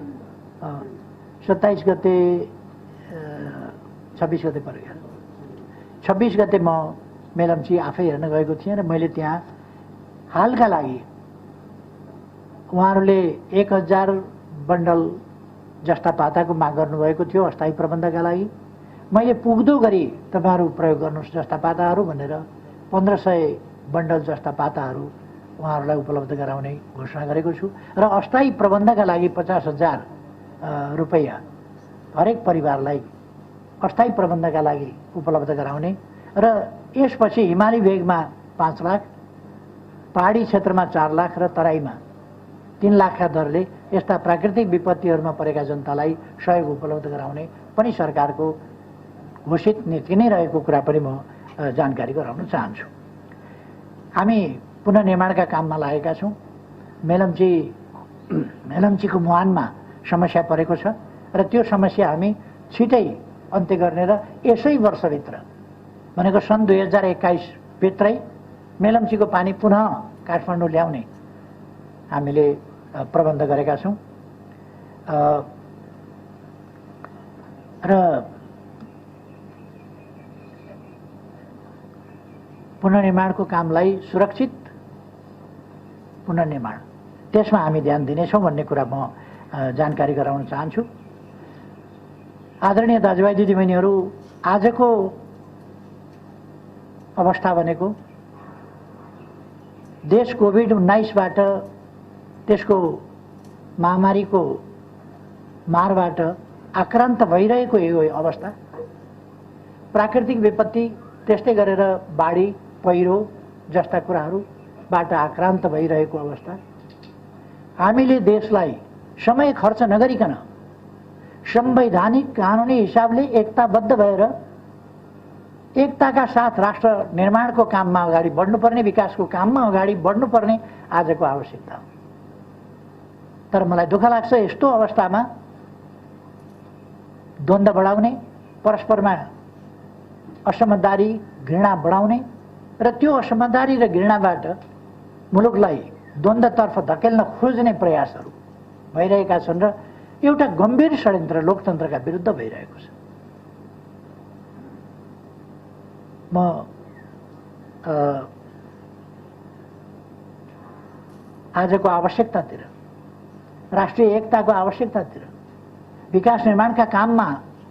27 गते 26 गते पऱ्यो। 26 गते म मेलम्ची आफै हेर्न गएको थिएँ र मैले त्यहाँ हालका लागि उहाँहरूले 1000 बन्डल जस्ता पाताको माग गर्नुभएको थियो अस्थायी प्रबन्धका लागि। मैले पुग्दो गरी तपाईँहरू प्रयोग गर्नुहोस् जस्ता पाताहरू भनेर 1500 बन्डल जस्ता पाताहरू उहाँहरूलाई उपलब्ध गराउने घोषणा गरेको छु र अस्थायी प्रबन्धका लागि 50,000 रुपैयाँ हरेक परिवारलाई अस्थायी प्रबन्धका लागि उपलब्ध गराउने र यसपछि हिमाली भेगमा 5 लाख, पहाडी क्षेत्रमा 4 लाख र तराईमा 3 लाखका दरले यस्ता प्राकृतिक विपत्तिहरूमा परेका जनतालाई सहयोग उपलब्ध गराउने पनि सरकारको घोषित नीति नै रहेको कुरा पनि म जानकारी गराउन चाहन्छु। हामी पुनर्निर्माणका काममा लागेका छौँ। मेलम्चीको मुहानमा समस्या परेको छ र त्यो समस्या हामी छिटै अन्त्य गर्ने र यसै वर्षभित्र भनेको सन् 2021 भित्रै मेलम्चीको पानी पुनः काठमाडौँ ल्याउने हामीले प्रबन्ध गरेका छौँ र पुनर्निर्माणको कामलाई सुरक्षित पुनर्निर्माण त्यसमा हामी ध्यान दिनेछौँ भन्ने कुरा म जानकारी गराउन चाहन्छु। आदरणीय दाजुभाइ दिदीबहिनीहरू, आजको अवस्था भनेको देश कोभिड-19बाट त्यसको महामारीको मारबाट आक्रान्त भइरहेको यो अवस्था, प्राकृतिक विपत्ति त्यस्तै गरेर बाढी पहिरो जस्ता कुराहरूबाट आक्रान्त भइरहेको अवस्था, हामीले देशलाई समय खर्च नगरिकन संवैधानिक कानुनी हिसाबले एकताबद्ध भएर एकताका साथ राष्ट्र निर्माणको काममा अगाडि बढ्नुपर्ने, विकासको काममा अगाडि बढ्नुपर्ने आजको आवश्यकता हो। तर मलाई दुःख लाग्छ यस्तो अवस्थामा द्वन्द्व बढाउने, परस्परमा असमझदारी घृणा बढाउने र त्यो असमझदारी र घृणाबाट मुलुकलाई द्वन्द्वतर्फ धकेल्न खोज्ने प्रयासहरू भइरहेका छन् र एउटा गम्भीर षड्यन्त्र लोकतन्त्रका विरुद्ध भइरहेको छ। म आजको आवश्यकतातिर, राष्ट्रिय एकताको आवश्यकतातिर, विकास निर्माणका काममा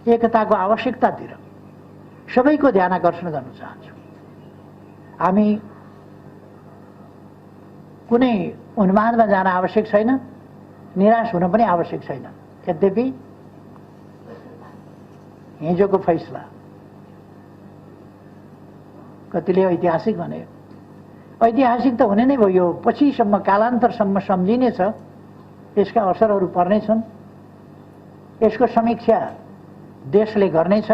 एकताको आवश्यकतातिर सबैको ध्यान आकर्षण गर्न चाहन्छु। हामी कुनै उन्मादमा जान आवश्यक छैन, निराश हुन पनि आवश्यक छैन। यद्यपि हिजोको फैसला कतिले ऐतिहासिक भने, ऐतिहासिक त हुने नै भयो, यो पछिसम्म कालान्तरसम्म सम्झिनेछ, यसका असरहरू पर्नेछन्, यसको समीक्षा देशले गर्नेछ,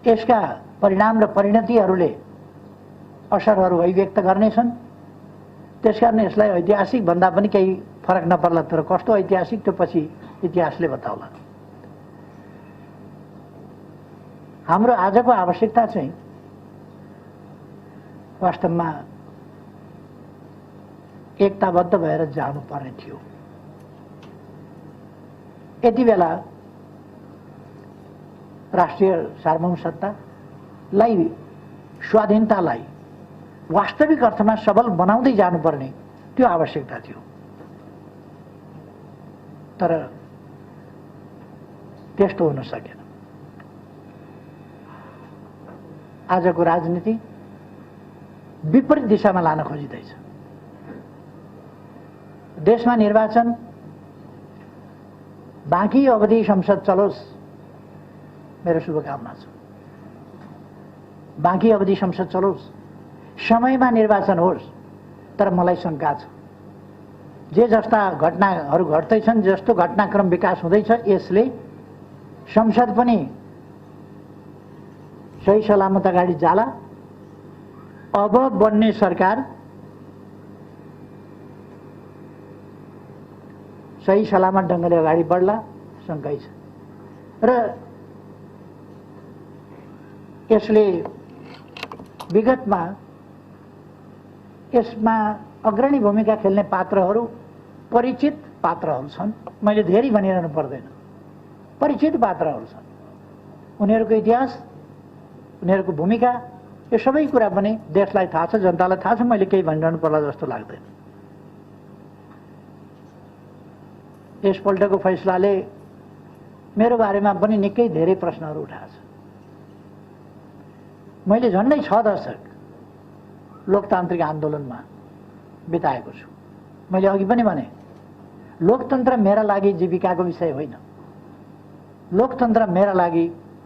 यसका परिणाम र परिणतिहरूले असरहरू अभिव्यक्त गर्नेछन्। त्यसकारण यसलाई ऐतिहासिक भन्दा पनि केही फरक नपर्ला, तर कस्तो ऐतिहासिक त्यो पछि इतिहासले बताउला। हाम्रो आजको आवश्यकता चाहिँ वास्तवमा एकताबद्ध भएर जानुपर्ने थियो। यति बेला राष्ट्रिय सार्वभौम सत्तालाई, स्वाधीनतालाई वास्तविक अर्थमा सबल बनाउँदै जानुपर्ने त्यो आवश्यकता थियो। तर त्यस्तो हुन सकेन। आजको राजनीति विपरीत दिशामा लान खोजिँदैछ। देशमा निर्वाचन बाँकी अवधि संसद चलोस्, मेरो शुभकामना छ। बाँकी अवधि संसद चलोस्, समयमा निर्वाचन होस्, तर मलाई शङ्का छ जे जस्ता घटनाहरू घट्दैछन्, जस्तो घटनाक्रम विकास हुँदैछ, यसले संसद पनि सही सलामत अगाडि जाला। अब बन्ने सरकार सही सलामत ढङ्गले अगाडि बढ्ला शङ्कै छ। र यसले विगतमा यसमा अग्रणी भूमिका खेल्ने पात्रहरू परिचित पात्रहरू छन्। मैले धेरै भनिरहनु पर्दैन, परिचित पात्रहरू छन्। उनीहरूको इतिहास, उनीहरूको भूमिका, यो सबै कुरा पनि देशलाई थाहा छ, जनतालाई थाहा छ। मैले केही भनिरहनु पर्ला जस्तो लाग्दैन। यसपल्टको फैसलाले मेरो बारेमा पनि निकै धेरै प्रश्नहरू उठाएको छ। मैले झन्डै 6 दशक लोकतान्त्रिक आन्दोलनमा बिताएको छु। मैले अघि पनि भने, लोकतन्त्र मेरा लागि जीविकाको विषय होइन, लोकतन्त्र मेरा लागि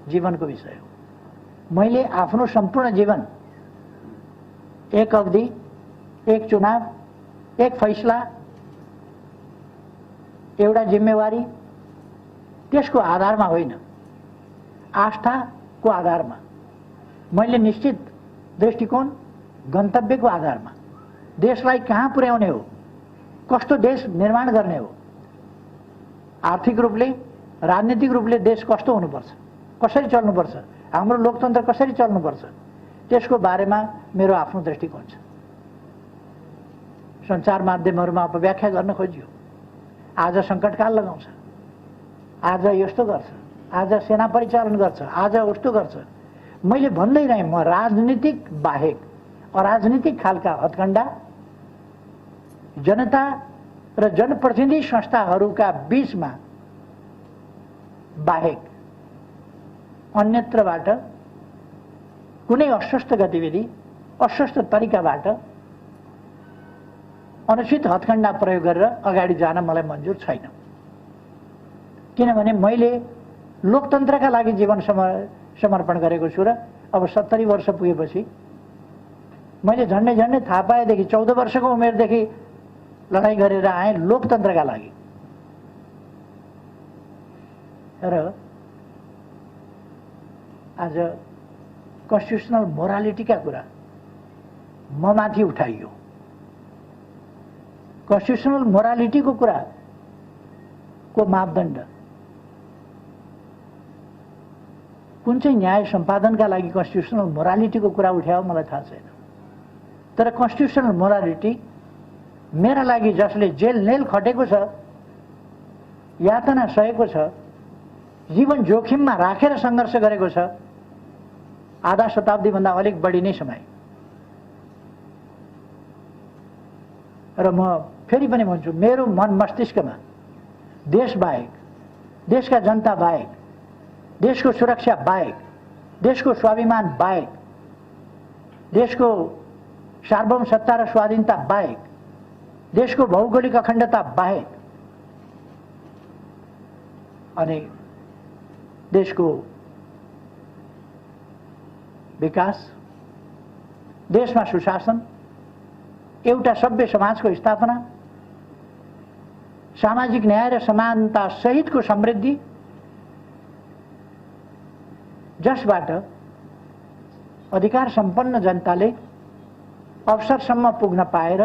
जीवनको विषय हो। मैले आफ्नो सम्पूर्ण जीवन एक अवधि, एक चुनाव, एक फैसला, एउटा जिम्मेवारी, त्यसको आधारमा होइन, आस्थाको आधारमा, मैले निश्चित दृष्टिकोण, गन्तव्यको आधारमा देशलाई कहाँ पुर्याउने हो, कस्तो देश निर्माण गर्ने हो, आर्थिक रूपले, राजनीतिक रूपले देश कस्तो हुनुपर्छ, कसरी चल्नुपर्छ, हाम्रो लोकतन्त्र कसरी चल्नुपर्छ, त्यसको बारेमा मेरो आफ्नो दृष्टिकोण छ। सञ्चार माध्यमहरूमा अपव्याख्या गर्न खोजियो, आज सङ्कटकाल लगाउँछ, आज यस्तो गर्छ, आज सेना परिचालन गर्छ, आज उस्तो गर्छ। मैले भन्दै रहेँ, म राजनीतिक बाहेक अराजनीतिक खालका हत्कण्डा जनता र जनप्रतिनिधि संस्थाहरूका बीचमा बाहेक अन्यत्रबाट कुनै अस्वस्थ गतिविधि, अस्वस्थ तरिकाबाट अनुचित हत्कण्डा प्रयोग गरेर अगाडि जान मलाई मन्जुर छैन। किनभने मैले लोकतन्त्रका लागि जीवन समर्पण गरेको छु र अब 70 वर्ष पुगेपछि मैले झन्डै थाहा पाएदेखि 14 वर्षको उमेरदेखि लडाईँ गरेर आएँ लोकतन्त्रका लागि। र आज कन्स्टिट्युसनल मोरालिटीका कुरा म माथि उठाइयो। कन्स्टिट्युसनल मोरालिटीको कुराको मापदण्ड कुन चाहिँ न्याय सम्पादनका लागि कन्स्टिट्युसनल मोरालिटीको कुरा उठायो मलाई थाहा छैन। तर कन्स्टिट्युसनल मोरालिटी मेरा लागि जसले जेल नेल खटेको छ, यातना सहेको छ, जीवन जोखिममा राखेर सङ्घर्ष गरेको छ, आधा शताब्दीभन्दा अलिक बढी नै समय। र म फेरि पनि भन्छु, मेरो मन मस्तिष्कमा देश बाहेक, देशका जनता बाहेक, देशको सुरक्षा बाहेक, देशको स्वाभिमान बाहेक, देशको सार्वभौम सत्ता र स्वाधीनता बाहेक, देशको भौगोलिक अखण्डता बाहेक अनि देशको विकास, देशमा सुशासन, एउटा सभ्य समाजको स्थापना, सामाजिक न्याय र समानता सहितको समृद्धि, जसबाट अधिकार सम्पन्न जनताले अवसरसम्म पुग्न पाएर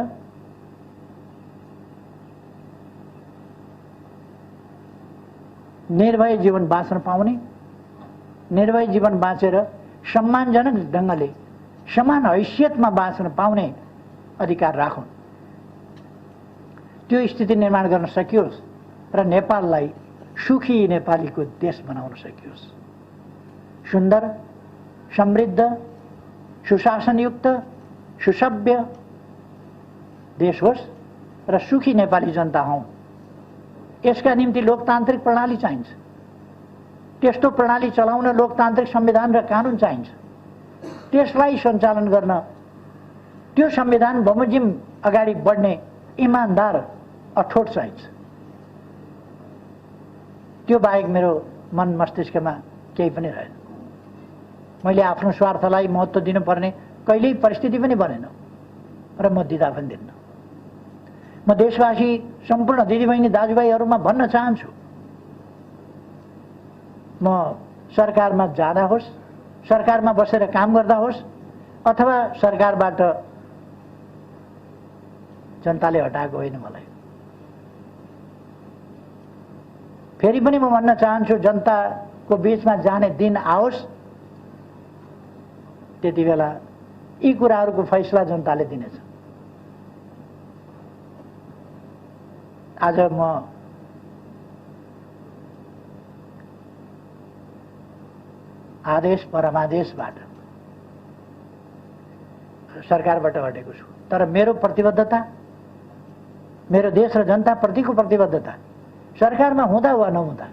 निर्भय जीवन बाँच्न पाउने, निर्भय जीवन बाँचेर सम्मानजनक ढङ्गले समान हैसियतमा बाँच्न पाउने अधिकार राखुन्। त्यो स्थिति निर्माण गर्न सकियोस् र नेपाललाई सुखी नेपालीको देश बनाउन सकियोस्। सुन्दर, समृद्ध, सुशासनयुक्त, सुसभ्य देश होस् र सुखी नेपाली जनता हौं। यसका निम्ति लोकतान्त्रिक प्रणाली चाहिन्छ। त्यस्तो प्रणाली चलाउन लोकतान्त्रिक संविधान र कानुन चाहिन्छ। त्यसलाई सञ्चालन गर्न त्यो संविधान बमोजिम अगाडि बढ्ने इमानदार अठोट चाहिन्छ। त्यो बाहेक मेरो मन मस्तिष्कमा केही पनि रहेन। मैले आफ्नो स्वार्थलाई महत्त्व दिनुपर्ने कहिल्यै परिस्थिति पनि बनेन र म दिँदा पनि दिन्न। म देशवासी सम्पूर्ण दिदीबहिनी दाजुभाइहरूमा भन्न चाहन्छु, म सरकारमा जाँदा होस्, सरकारमा बसेर काम गर्दा होस् अथवा सरकारबाट जनताले हटाएको होइन मलाई। फेरि पनि म भन्न चाहन्छु, जनताको बीचमा जाने दिन आओस्, त्यति बेला यी कुराहरूको फैसला जनताले दिनेछ। आज म आदेश परमादेशबाट सरकारबाट हटेको छु, तर मेरो प्रतिबद्धता, मेरो देश र जनता प्रतिको प्रतिबद्धता सरकारमा हुँदा वा नहुँदा,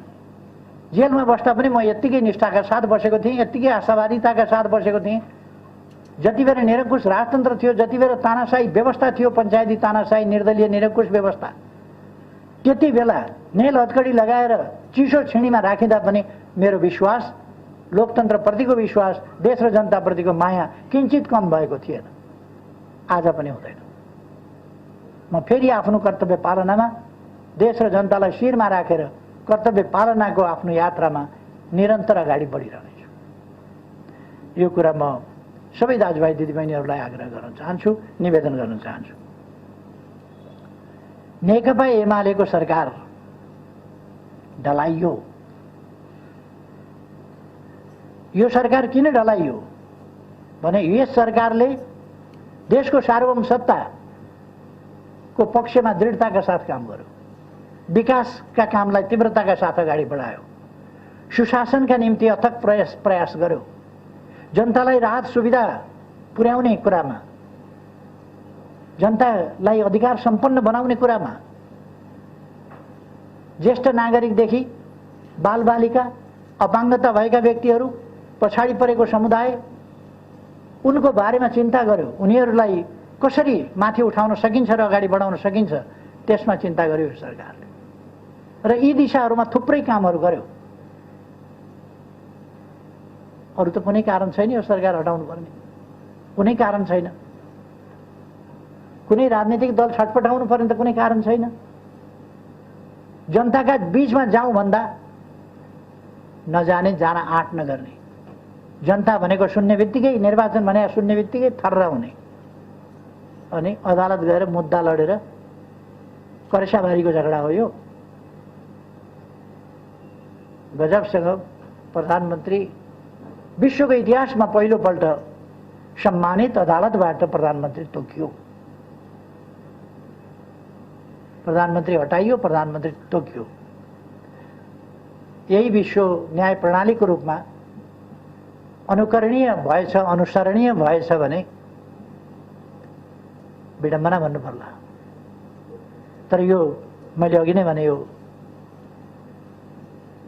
जेलमा बस्दा पनि म यत्तिकै निष्ठाका साथ बसेको थिएँ, यत्तिकै आशावादिताका साथ बसेको थिएँ। जति बेला निरङ्कुश राजतन्त्र थियो, जति बेला तानाशाही व्यवस्था थियो, पञ्चायती तानाशाही, निर्दलीय निरङ्कुश व्यवस्था, त्यति बेला नेल हत्कडी लगाएर चिसो छिणीमा राखिँदा पनि मेरो विश्वास, लोकतन्त्रप्रतिको विश्वास, देश र जनताप्रतिको माया किञ्चित कम भएको थिएन। आज पनि हुँदैन। म फेरि आफ्नो कर्तव्य पालनामा, देश र जनतालाई शिरमा राखेर कर्तव्य पालनाको आफ्नो यात्रामा निरन्तर अगाडि बढिरहनेछु। यो कुरा म सबै दाजुभाइ दिदीबहिनीहरूलाई आग्रह गर्न चाहन्छु, निवेदन गर्न चाहन्छु। नेकपा एमालेको सरकार ढलाइयो। यो सरकार किन ढलाइयो भने यस सरकारले देशको सार्वभौम सत्ताको पक्षमा दृढताका साथ काम गर्यो। विकासका कामलाई तीव्रताका साथ अगाडि बढायो, सुशासनका निम्ति अथक प्रयास गर्यो, जनतालाई राहत सुविधा पुर्याउने कुरामा, जनतालाई अधिकार सम्पन्न बनाउने कुरामा, ज्येष्ठ नागरिकदेखि बालबालिका, अपाङ्गता भएका व्यक्तिहरू, पछाडि परेको समुदाय, उनको बारेमा चिन्ता गर्यो। उनीहरूलाई कसरी माथि उठाउन सकिन्छ र अगाडि बढाउन सकिन्छ त्यसमा चिन्ता गर्यो सरकारले र यी दिशाहरूमा थुप्रै कामहरू गर्यो। अरू त कुनै कारण छैन यो सरकार हटाउनु पर्ने, कुनै कारण छैन। कुनै राजनीतिक दल छटपटाउनु पर्ने त कुनै कारण छैन। जनताका बीचमा जाउँ भन्दा नजाने, जान आँट नगर्ने। जनता भनेको सुन्ने बित्तिकै, निर्वाचन भने सुन्ने बित्तिकै थर्र हुने अनि अदालत गएर मुद्दा लडेर करेसाबारीको झगडा हो यो। गजबसँग प्रधानमन्त्री विश्वको इतिहासमा पहिलोपल्ट सम्मानित अदालतबाट प्रधानमन्त्री तोकियो। प्रधानमन्त्री हटाइयो, प्रधानमन्त्री तोकियो। यही विश्व न्याय प्रणालीको रूपमा अनुकरणीय भएछ, अनुसरणीय भएछ भने विडम्बना भन्नु पर्ला। तर यो मैले अघि नै भने, यो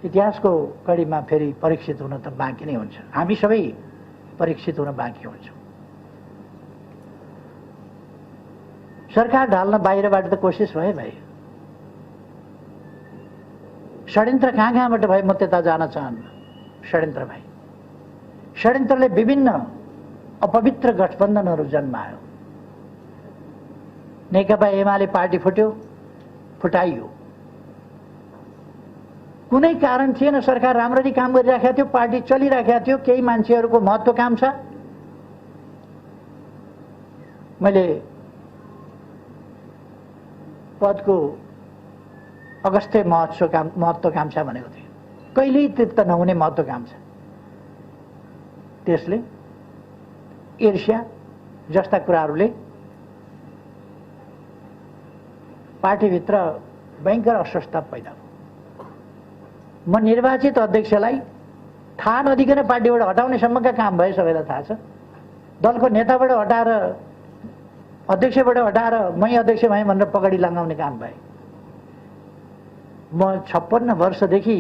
इतिहासको कडीमा फेरि परीक्षित हुन त बाँकी नै हुन्छ। हामी सबै परीक्षित हुन बाँकी हुन्छौँ। सरकार ढाल्न बाहिरबाट त कोसिस भयो भाइ, षड्यन्त्र कहाँ कहाँबाट भयो म त्यता जान चाहन्न। षड्यन्त्र भाइ, षड्यन्त्रले विभिन्न अपवित्र गठबन्धनहरू जन्मायो। नेकपा एमाले पार्टी फुट्यो, फुटाइयो। कुनै कारण थिएन, सरकार राम्ररी काम गरिराखेको थियो, पार्टी चलिराखेको थियो। केही मान्छेहरूको महत्त्वाकांक्षा, मैले पदको अगस्त्य महत्त्वाकांक्षा भनेको थिएँ, कहिल्यै तृप्त नहुने महत्त्वाकांक्षा। त्यसले ईर्ष्या जस्ता कुराहरूले पार्टीभित्र भयङ्कर अस्वस्थता पैदा भयो। म निर्वाचित अध्यक्षलाई थाहा नदिकन पार्टीबाट हटाउनेसम्मका काम भए, सबैलाई थाहा छ। दलको नेताबाट हटाएर, अध्यक्षबाट हटाएर मै अध्यक्ष भएँ भनेर पगडी लगाउने काम भए। म 56 वर्षदेखि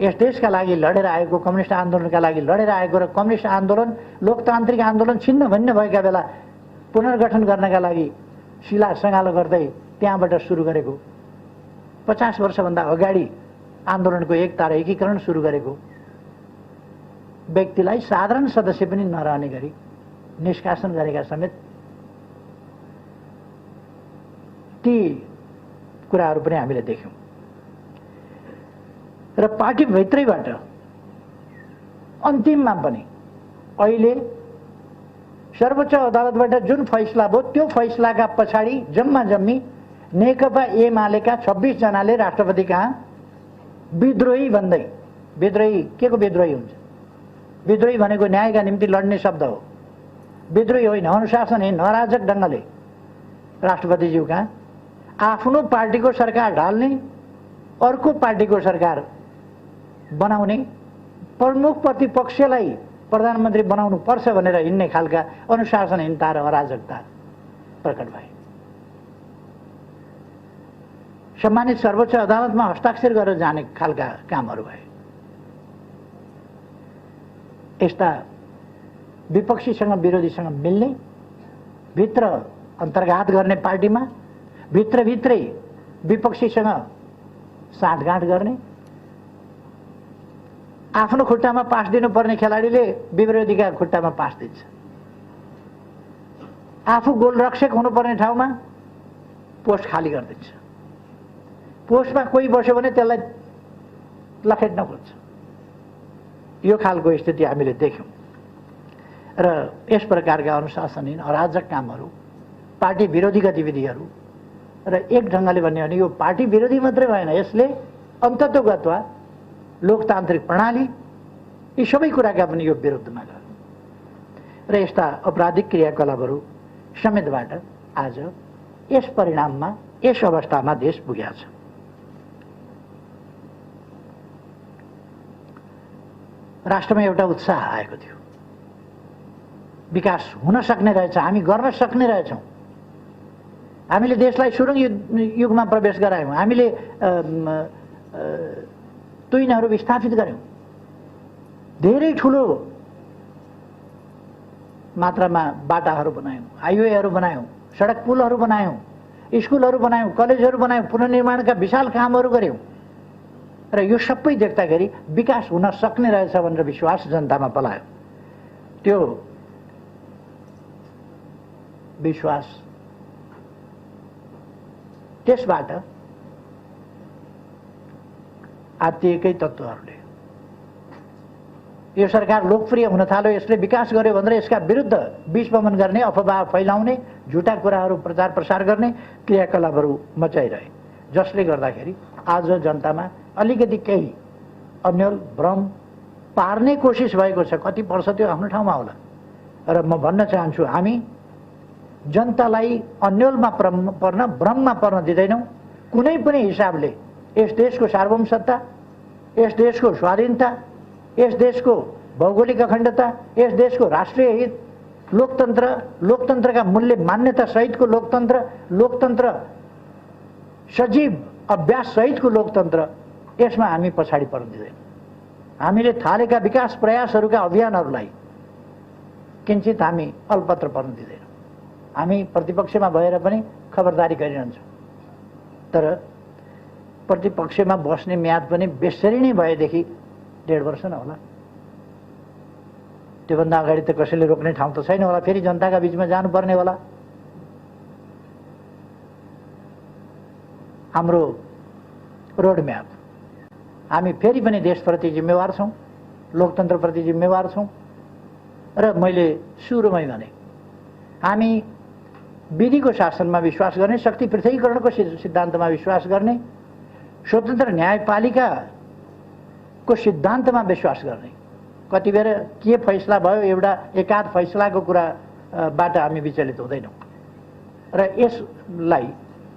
यस देशका लागि लडेर आएको, कम्युनिस्ट आन्दोलनका लागि लडेर आएको र कम्युनिस्ट आन्दोलन, लोकतान्त्रिक आन्दोलन छिन्न भिन्न भएका बेला पुनर्गठन गर्नका लागि शिला सङ्गालो गर्दै त्यहाँबाट सुरु गरेको, 50 वर्षभन्दा अगाडि आन्दोलनको एकता र एकीकरण सुरु गरेको व्यक्तिलाई साधारण सदस्य पनि नरहने गरी निष्कासन गरेका समेत ती कुराहरू पनि हामीले देख्यौँ। र पार्टीभित्रैबाट अन्तिममा पनि अहिले सर्वोच्च अदालतबाट जुन फैसला भयो, त्यो फैसलाका पछाडि जम्मा जम्मी नेकपा एमालेका 26 जनाले राष्ट्रपति कहाँ विद्रोही भन्दै, विद्रोही के को विद्रोही हुन्छ? विद्रोही भनेको न्यायका निम्ति लड्ने शब्द हो, विद्रोही होइन, अनुशासनहीन अराजक ढङ्गले राष्ट्रपतिज्यू कहाँ आफ्नो पार्टीको सरकार ढाल्ने, अर्को पार्टीको सरकार बनाउने, प्रमुख प्रतिपक्षलाई प्रधानमन्त्री बनाउनु पर्छ भनेर हिँड्ने खालका अनुशासनहीनता र अराजकता प्रकट भए। सम्मानित सर्वोच्च अदालतमा हस्ताक्षर गरेर जाने खालका कामहरू भए। यस्ता विपक्षीसँग विरोधीसँग मिल्ने, भित्र अन्तर्घात गर्ने पार्टीमा भित्रभित्रै विपक्षीसँग साँठगाँठ गर्ने, आफ्नो खुट्टामा पास दिनुपर्ने खेलाडीले विरोधीका खुट्टामा पास दिन्छ, आफू गोलरक्षक हुनुपर्ने ठाउँमा पोस्ट खाली गरिदिन्छ, पोस्टमा कोही बस्यो भने त्यसलाई लखेट्न खोज्छ। यो खालको स्थिति हामीले देख्यौँ र यस प्रकारका अनुशासनहीन अराजक कामहरू, पार्टी विरोधी गतिविधिहरू र एक ढङ्गले भन्यो भने यो पार्टी विरोधी मात्रै भएन, यसले अन्ततोगत्वा लोकतान्त्रिक प्रणाली, यी सबै कुराका पनि यो विरुद्धमा गयो र यस्ता अपराधिक क्रियाकलापहरू समेतबाट आज यस परिणाममा, यस अवस्थामा देश पुगेको छ। राष्ट्रमा एउटा उत्साह आएको थियो। विकास हुन सक्ने रहेछ, हामी गर्न सक्ने रहेछौँ। हामीले देशलाई सुरुङ युगमा प्रवेश गरायौँ, हामीले तुइनहरू विस्थापित गर्यौँ, धेरै ठुलो मात्रामा बाटाहरू बनायौँ, हाइवेहरू बनायौँ, सडक पुलहरू बनायौँ, स्कुलहरू बनायौँ, कलेजहरू बनायौँ, पुनर्निर्माणका विशाल कामहरू गऱ्यौँ। र यो सबै देख्दाखेरि विकास हुन सक्ने रहेछ भनेर विश्वास जनतामा पलायो। त्यो विश्वास त्यसबाट आत्तिएकै तत्त्वहरूले यो सरकार लोकप्रिय हुन थाल्यो, यसले विकास गर्यो भनेर यसका विरुद्ध विषवमन गर्ने, अफवाह फैलाउने, झुटा कुराहरू प्रचार प्रसार गर्ने क्रियाकलापहरू मचाइरहे, जसले गर्दाखेरि आज जनतामा अलिकति केही अन्यल भ्रम पार्ने कोसिस भएको छ। कति पर्छ त्यो आफ्नो ठाउँमा होला। र म भन्न चाहन्छु, हामी जनतालाई अन्यलमा पर्न, भ्रममा पर्न दिँदैनौँ। कुनै पनि हिसाबले यस देशको सार्वभौम सत्ता, यस देशको स्वाधीनता, यस देशको भौगोलिक अखण्डता, यस देशको राष्ट्रिय हित, लोकतन्त्र, लोकतन्त्रका मूल्य मान्यता सहितको लोकतन्त्र, लोकतन्त्र सजीव अभ्यास सहितको लोकतन्त्र, यसमा हामी पछाडि पर्न दिँदैनौँ। हामीले थालेका विकास प्रयासहरूका अभियानहरूलाई किञ्चित हामी अल्पत्र पर्न दिँदैनौँ। हामी प्रतिपक्षमा भएर पनि खबरदारी गरिरहन्छौँ, तर प्रतिपक्षमा बस्ने म्याद पनि बेसरी नै भएदेखि 1.5 वर्ष न होला। त्योभन्दा अगाडि त कसैले रोक्ने ठाउँ त छैन होला, फेरि जनताका बिचमा जानुपर्ने होला। हाम्रो रोडम्याप, हामी फेरि पनि देशप्रति जिम्मेवार छौँ, लोकतन्त्रप्रति जिम्मेवार छौँ। र मैले सुरुमै भने, हामी विधिको शासनमा विश्वास गर्ने, शक्ति पृथकीकरणको सिद्धान्तमा विश्वास गर्ने, स्वतन्त्र न्यायपालिकाको सिद्धान्तमा विश्वास गर्ने। कति बेर के फैसला भयो, एउटा एकाध फैसलाको कुराबाट हामी विचलित हुँदैनौँ। र यसलाई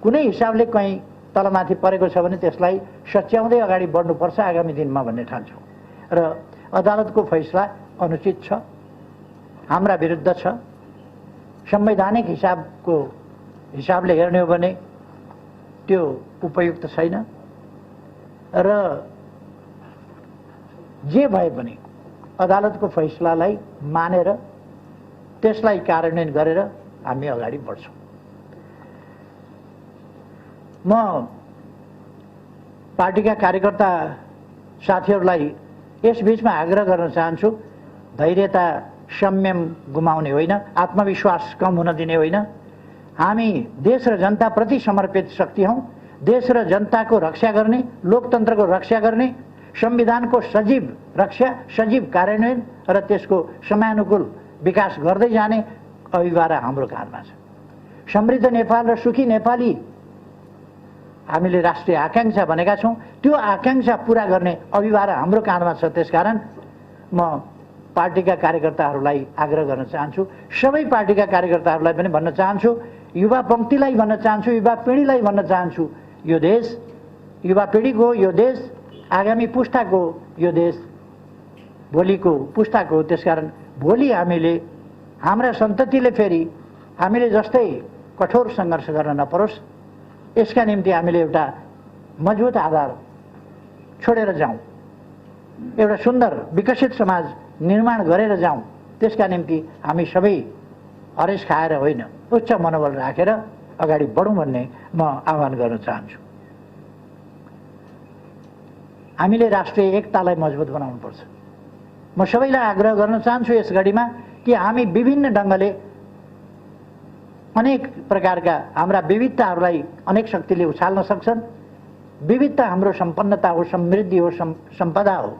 कुनै हिसाबले कहीँ तलमाथि परेको छ भने त्यसलाई सच्याउँदै अगाडि बढ्नुपर्छ आगामी दिनमा भन्ने ठान्छौँ। र अदालतको फैसला अनुचित छ, हाम्रा विरुद्ध छ, संवैधानिक हिसाबले हेर्ने हो भने त्यो उपयुक्त छैन। र जे भए पनि अदालतको फैसलालाई मानेर त्यसलाई कार्यान्वयन गरेर हामी अगाडि बढ्छौँ। म पार्टीका कार्यकर्ता साथीहरूलाई यस बीचमा आग्रह गर्न चाहन्छु, धैर्यता, संयम गुमाउने होइन, आत्मविश्वास कम हुन दिने होइन। हामी देश र जनताप्रति समर्पित शक्ति हौँ। देश र जनताको रक्षा गर्ने, लोकतन्त्रको रक्षा गर्ने, संविधानको सजीव रक्षा, सजीव कार्यान्वयन र त्यसको समयानुकूल विकास गर्दै जाने अभिभारा हाम्रो काँधमा छ। समृद्ध नेपाल र सुखी नेपाली हामीले राष्ट्रिय आकांक्षा भनेका छौँ, त्यो आकांक्षा पूरा गर्ने अभिभारा हाम्रो काँधमा छ। त्यसकारण म पार्टीका कार्यकर्ताहरूलाई आग्रह गर्न चाहन्छु, सबै पार्टीका कार्यकर्ताहरूलाई पनि भन्न चाहन्छु, युवा पङ्क्तिलाई भन्न चाहन्छु, युवा पिँढीलाई भन्न चाहन्छु, यो देश युवा पिँढीको, यो देश आगामी पुस्ताको, यो देश भोलिको पुस्ताको। त्यसकारण भोलि हामीले, हाम्रा सन्ततिले फेरि हामीले जस्तै कठोर सङ्घर्ष गर्न नपरोस्, यसका निम्ति हामीले एउटा मजबुत आधार छोडेर जाउँ, एउटा सुन्दर विकसित समाज निर्माण गरेर जाउँ। त्यसका निम्ति हामी सबै हरेस खाएर होइन, उच्च मनोबल राखेर अगाडि बढौँ भन्ने म आह्वान गर्न चाहन्छु। हामीले राष्ट्रिय एकतालाई मजबुत बनाउनुपर्छ। म सबैलाई आग्रह गर्न चाहन्छु यस घडीमा कि हामी विभिन्न ढङ्गले अनेक प्रकारका हाम्रा विविधताहरूलाई अनेक शक्तिले उछाल्न सक्छन्। विविधता हाम्रो सम्पन्नता हो, समृद्धि हो, सम्पदा हो।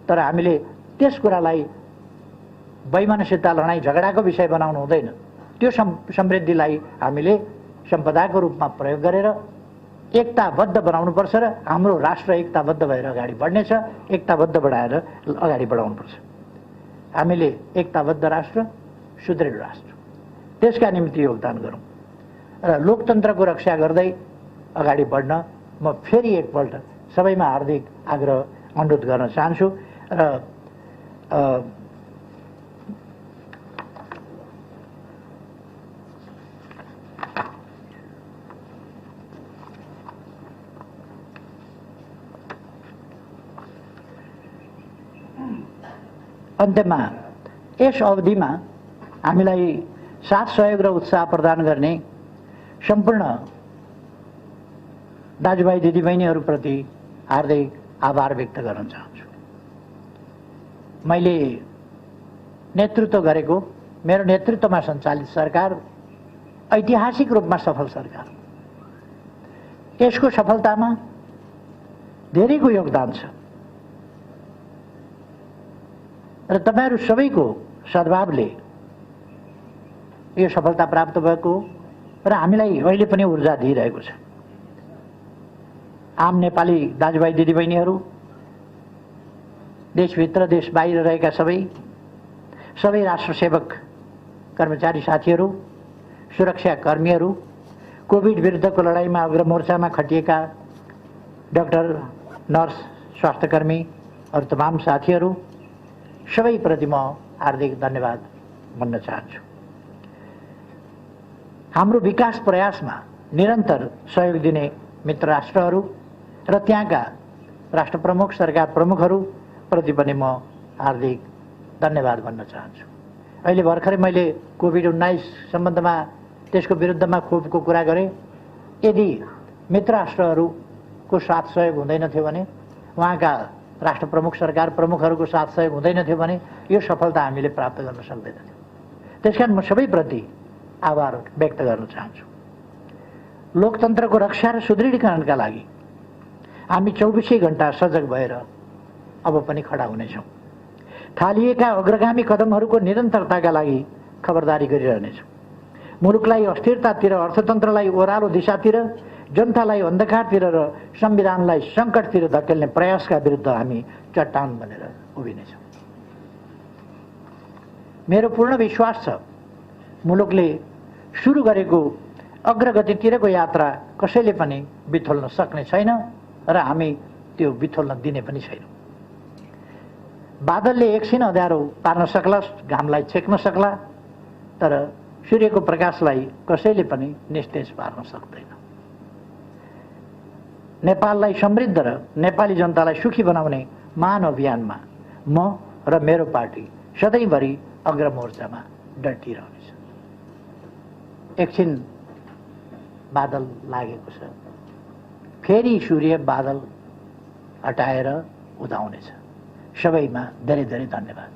तर हामीले त्यस कुरालाई वैमनस्यता, लडाइँ झगडाको विषय बनाउनु हुँदैन। त्यो समृद्धिलाई हामीले सम्पदाको रूपमा प्रयोग गरेर एकताबद्ध बनाउनुपर्छ र हाम्रो राष्ट्र एकताबद्ध भएर अगाडि बढ्नेछ। एकताबद्ध बढाएर अगाडि बढाउनुपर्छ। हामीले एकताबद्ध राष्ट्र, सुदृढ राष्ट्र, त्यसका निम्ति योगदान गरौँ र लोकतन्त्रको रक्षा गर्दै अगाडि बढ्न म फेरि एकपल्ट सबैमा हार्दिक आग्रह अनुरोध गर्न चाहन्छु। र अन्त्यमा यस अवधिमा हामीलाई साथ सहयोग र उत्साह प्रदान गर्ने सम्पूर्ण दाजुभाइ दिदीबहिनीहरूप्रति हार्दिक आभार व्यक्त गर्न चाहन्छु। मैले नेतृत्व गरेको मेरो नेतृत्वमा सञ्चालित सरकार ऐतिहासिक रूपमा सफल सरकार। यसको सफलतामा धेरैको योगदान छ र तपाईहरू सबैको सद्भावले यो सफलता प्राप्त भएको र हामीलाई अहिले पनि ऊर्जा दिइरहेको छ। आम नेपाली दाजुभाइ दिदीबहिनीहरू, देशभित्र देश बाहिर रहेका सबै राष्ट्रसेवक कर्मचारी साथीहरू, सुरक्षा कर्मीहरू, कोभिड विरुद्धको लडाईँमा अग्रमोर्चामा खटिएका डाक्टर, नर्स, स्वास्थ्यकर्मी अरू तमाम साथीहरू सबैप्रति म हार्दिक धन्यवाद भन्न चाहन्छु। हाम्रो विकास प्रयासमा निरन्तर सहयोग दिने मित्र राष्ट्रहरू र त्यहाँका राष्ट्र प्रमुख, सरकार प्रमुखहरू प्रति पनि म हार्दिक धन्यवाद भन्न चाहन्छु। अहिले भर्खरै मैले कोभिड-19 सम्बन्धमा त्यसको विरुद्धमा खोपको कुरा गरेँ। यदि मित्र राष्ट्रहरूको साथ सहयोग हुँदैन थियो भने, उहाँका राष्ट्र प्रमुख, सरकार प्रमुखहरूको साथ सहयोग हुँदैन थियो भने यो सफलता हामीले प्राप्त गर्न सक्दैनथ्यौँ। त्यसकारण म सबैप्रति आभार व्यक्त गर्न चाहन्छु। लोकतन्त्रको रक्षा र सुदृढीकरणका लागि हामी 24 घण्टा सजग भएर अब पनि खडा हुनेछौँ। थालिएका अग्रगामी कदमहरूको निरन्तरताका लागि खबरदारी गरिरहनेछौँ। मुलुकलाई अस्थिरतातिर, अर्थतन्त्रलाई ओह्रालो दिशातिर, जनतालाई अन्धकारतिर र संविधानलाई सङ्कटतिर धकेल्ने प्रयासका विरुद्ध हामी चट्टान बनेर उभिनेछौँ। मेरो पूर्ण विश्वास छ मुलुकले सुरु गरेको अग्रगतितिरको यात्रा कसैले पनि बिथोल्न सक्ने छैन र हामी त्यो बिथोल्न दिने पनि छैनौँ। बादलले एकछिन अँध्यारो पार्न सक्ला, घामलाई छेक्न सक्ला, तर सूर्यको प्रकाशलाई कसैले पनि निस्तेज पार्न सक्दैन। नेपाललाई समृद्ध र नेपाली जनतालाई सुखी बनाउने महान अभियानमा म र मेरो पार्टी सधैँभरि अग्रमोर्चामा डटिरहनेछ। एकछिन बादल लागेको छ, फेरि सूर्य बादल हटाएर उदाउनेछ। सबैमा धेरै धेरै धन्यवाद।